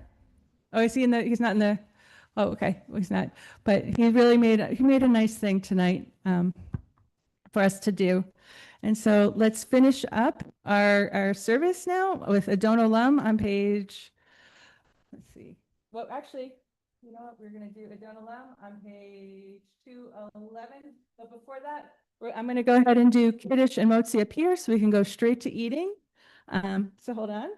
Oh, is he he's not in the, oh, okay, well, he's not. But he really made a nice thing tonight for us to do. And so let's finish up our service now with Adon Olam on page, let's see. Well, actually, you know what, we're going to do Adon Olam on page 211. But before that, I'm going to go ahead and do Kiddush and Motzi up here so we can go straight to eating. So hold on.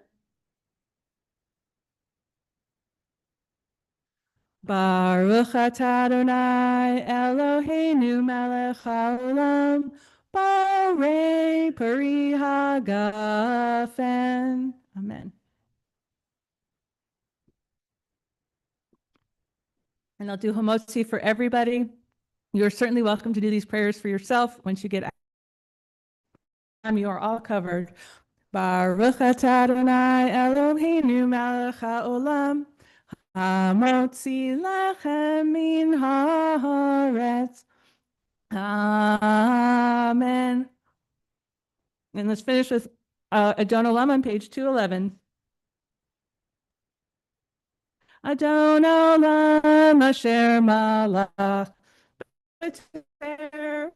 Baruch atah Adonai Eloheinu melech haolam borei peri hagafen. Amen. And I'll do Hamotzi for everybody. You're certainly welcome to do these prayers for yourself. Once you get out, you are all covered. Baruch atah Adonai Eloheinu melech haolam Hamotzi lechem min haaretz. Amen. And let's finish with Adon Olam on page 211. Adon Olam asher malach b'tefer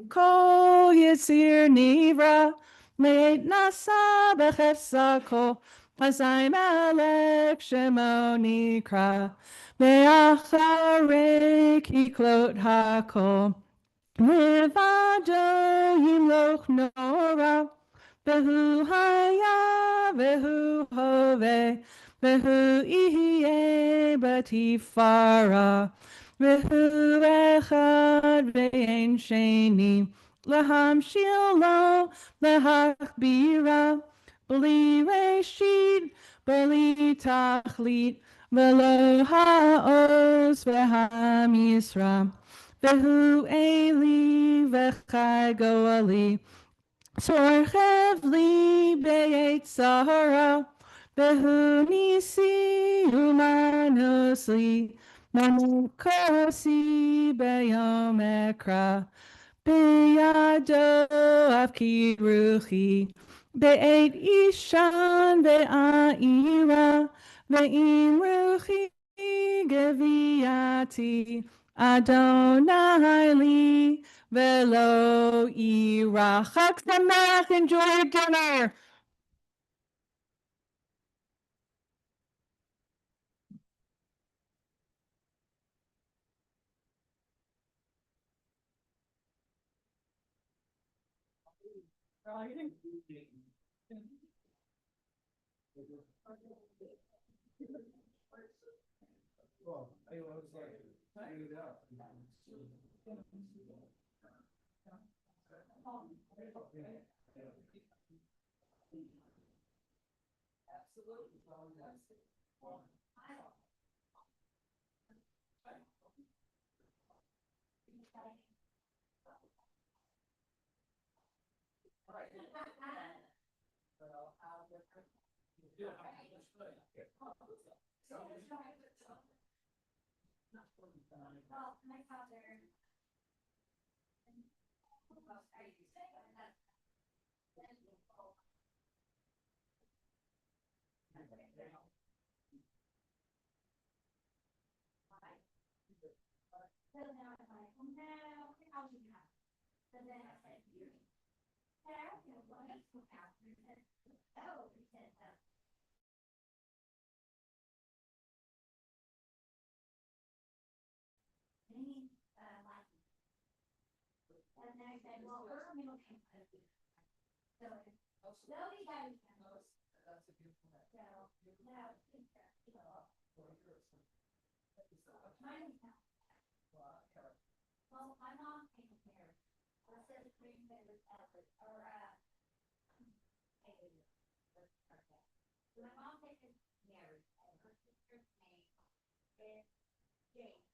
kol yitzir nivra leit nasa b'chefsa kol Azai melech shemo nikra ve'acharei kiklot hakol Levado yimloch nora Behu haya vehu hove Vehu ihye batifara Vehu echad ve'en sheni Laham shilo lehachbira Bali reshit, bali tachlit, velo ha'oz ve'ha'misra, vehu eli v'chai goali, sorchev li be'et sahara, vehu nisi umanos li, manukosi be'yom ekra, be'yado avki ruchi, Be'et ishan ve'a'ira ve'im ruchi geviati Adonai li ve'lo ira. Chag Sameach, enjoy your dinner. Well, my father. So now I'm like, no, I'll do that. So then I said, I don't know what else will happen. He said, oh, he said, like, and then I said, well, we're a middle campus. So, nobody got it. That's a beautiful night. So, now, mine is not. Well, my mom came here. I said, bring me effort, or, my mom is married, and her sister's name is Jane.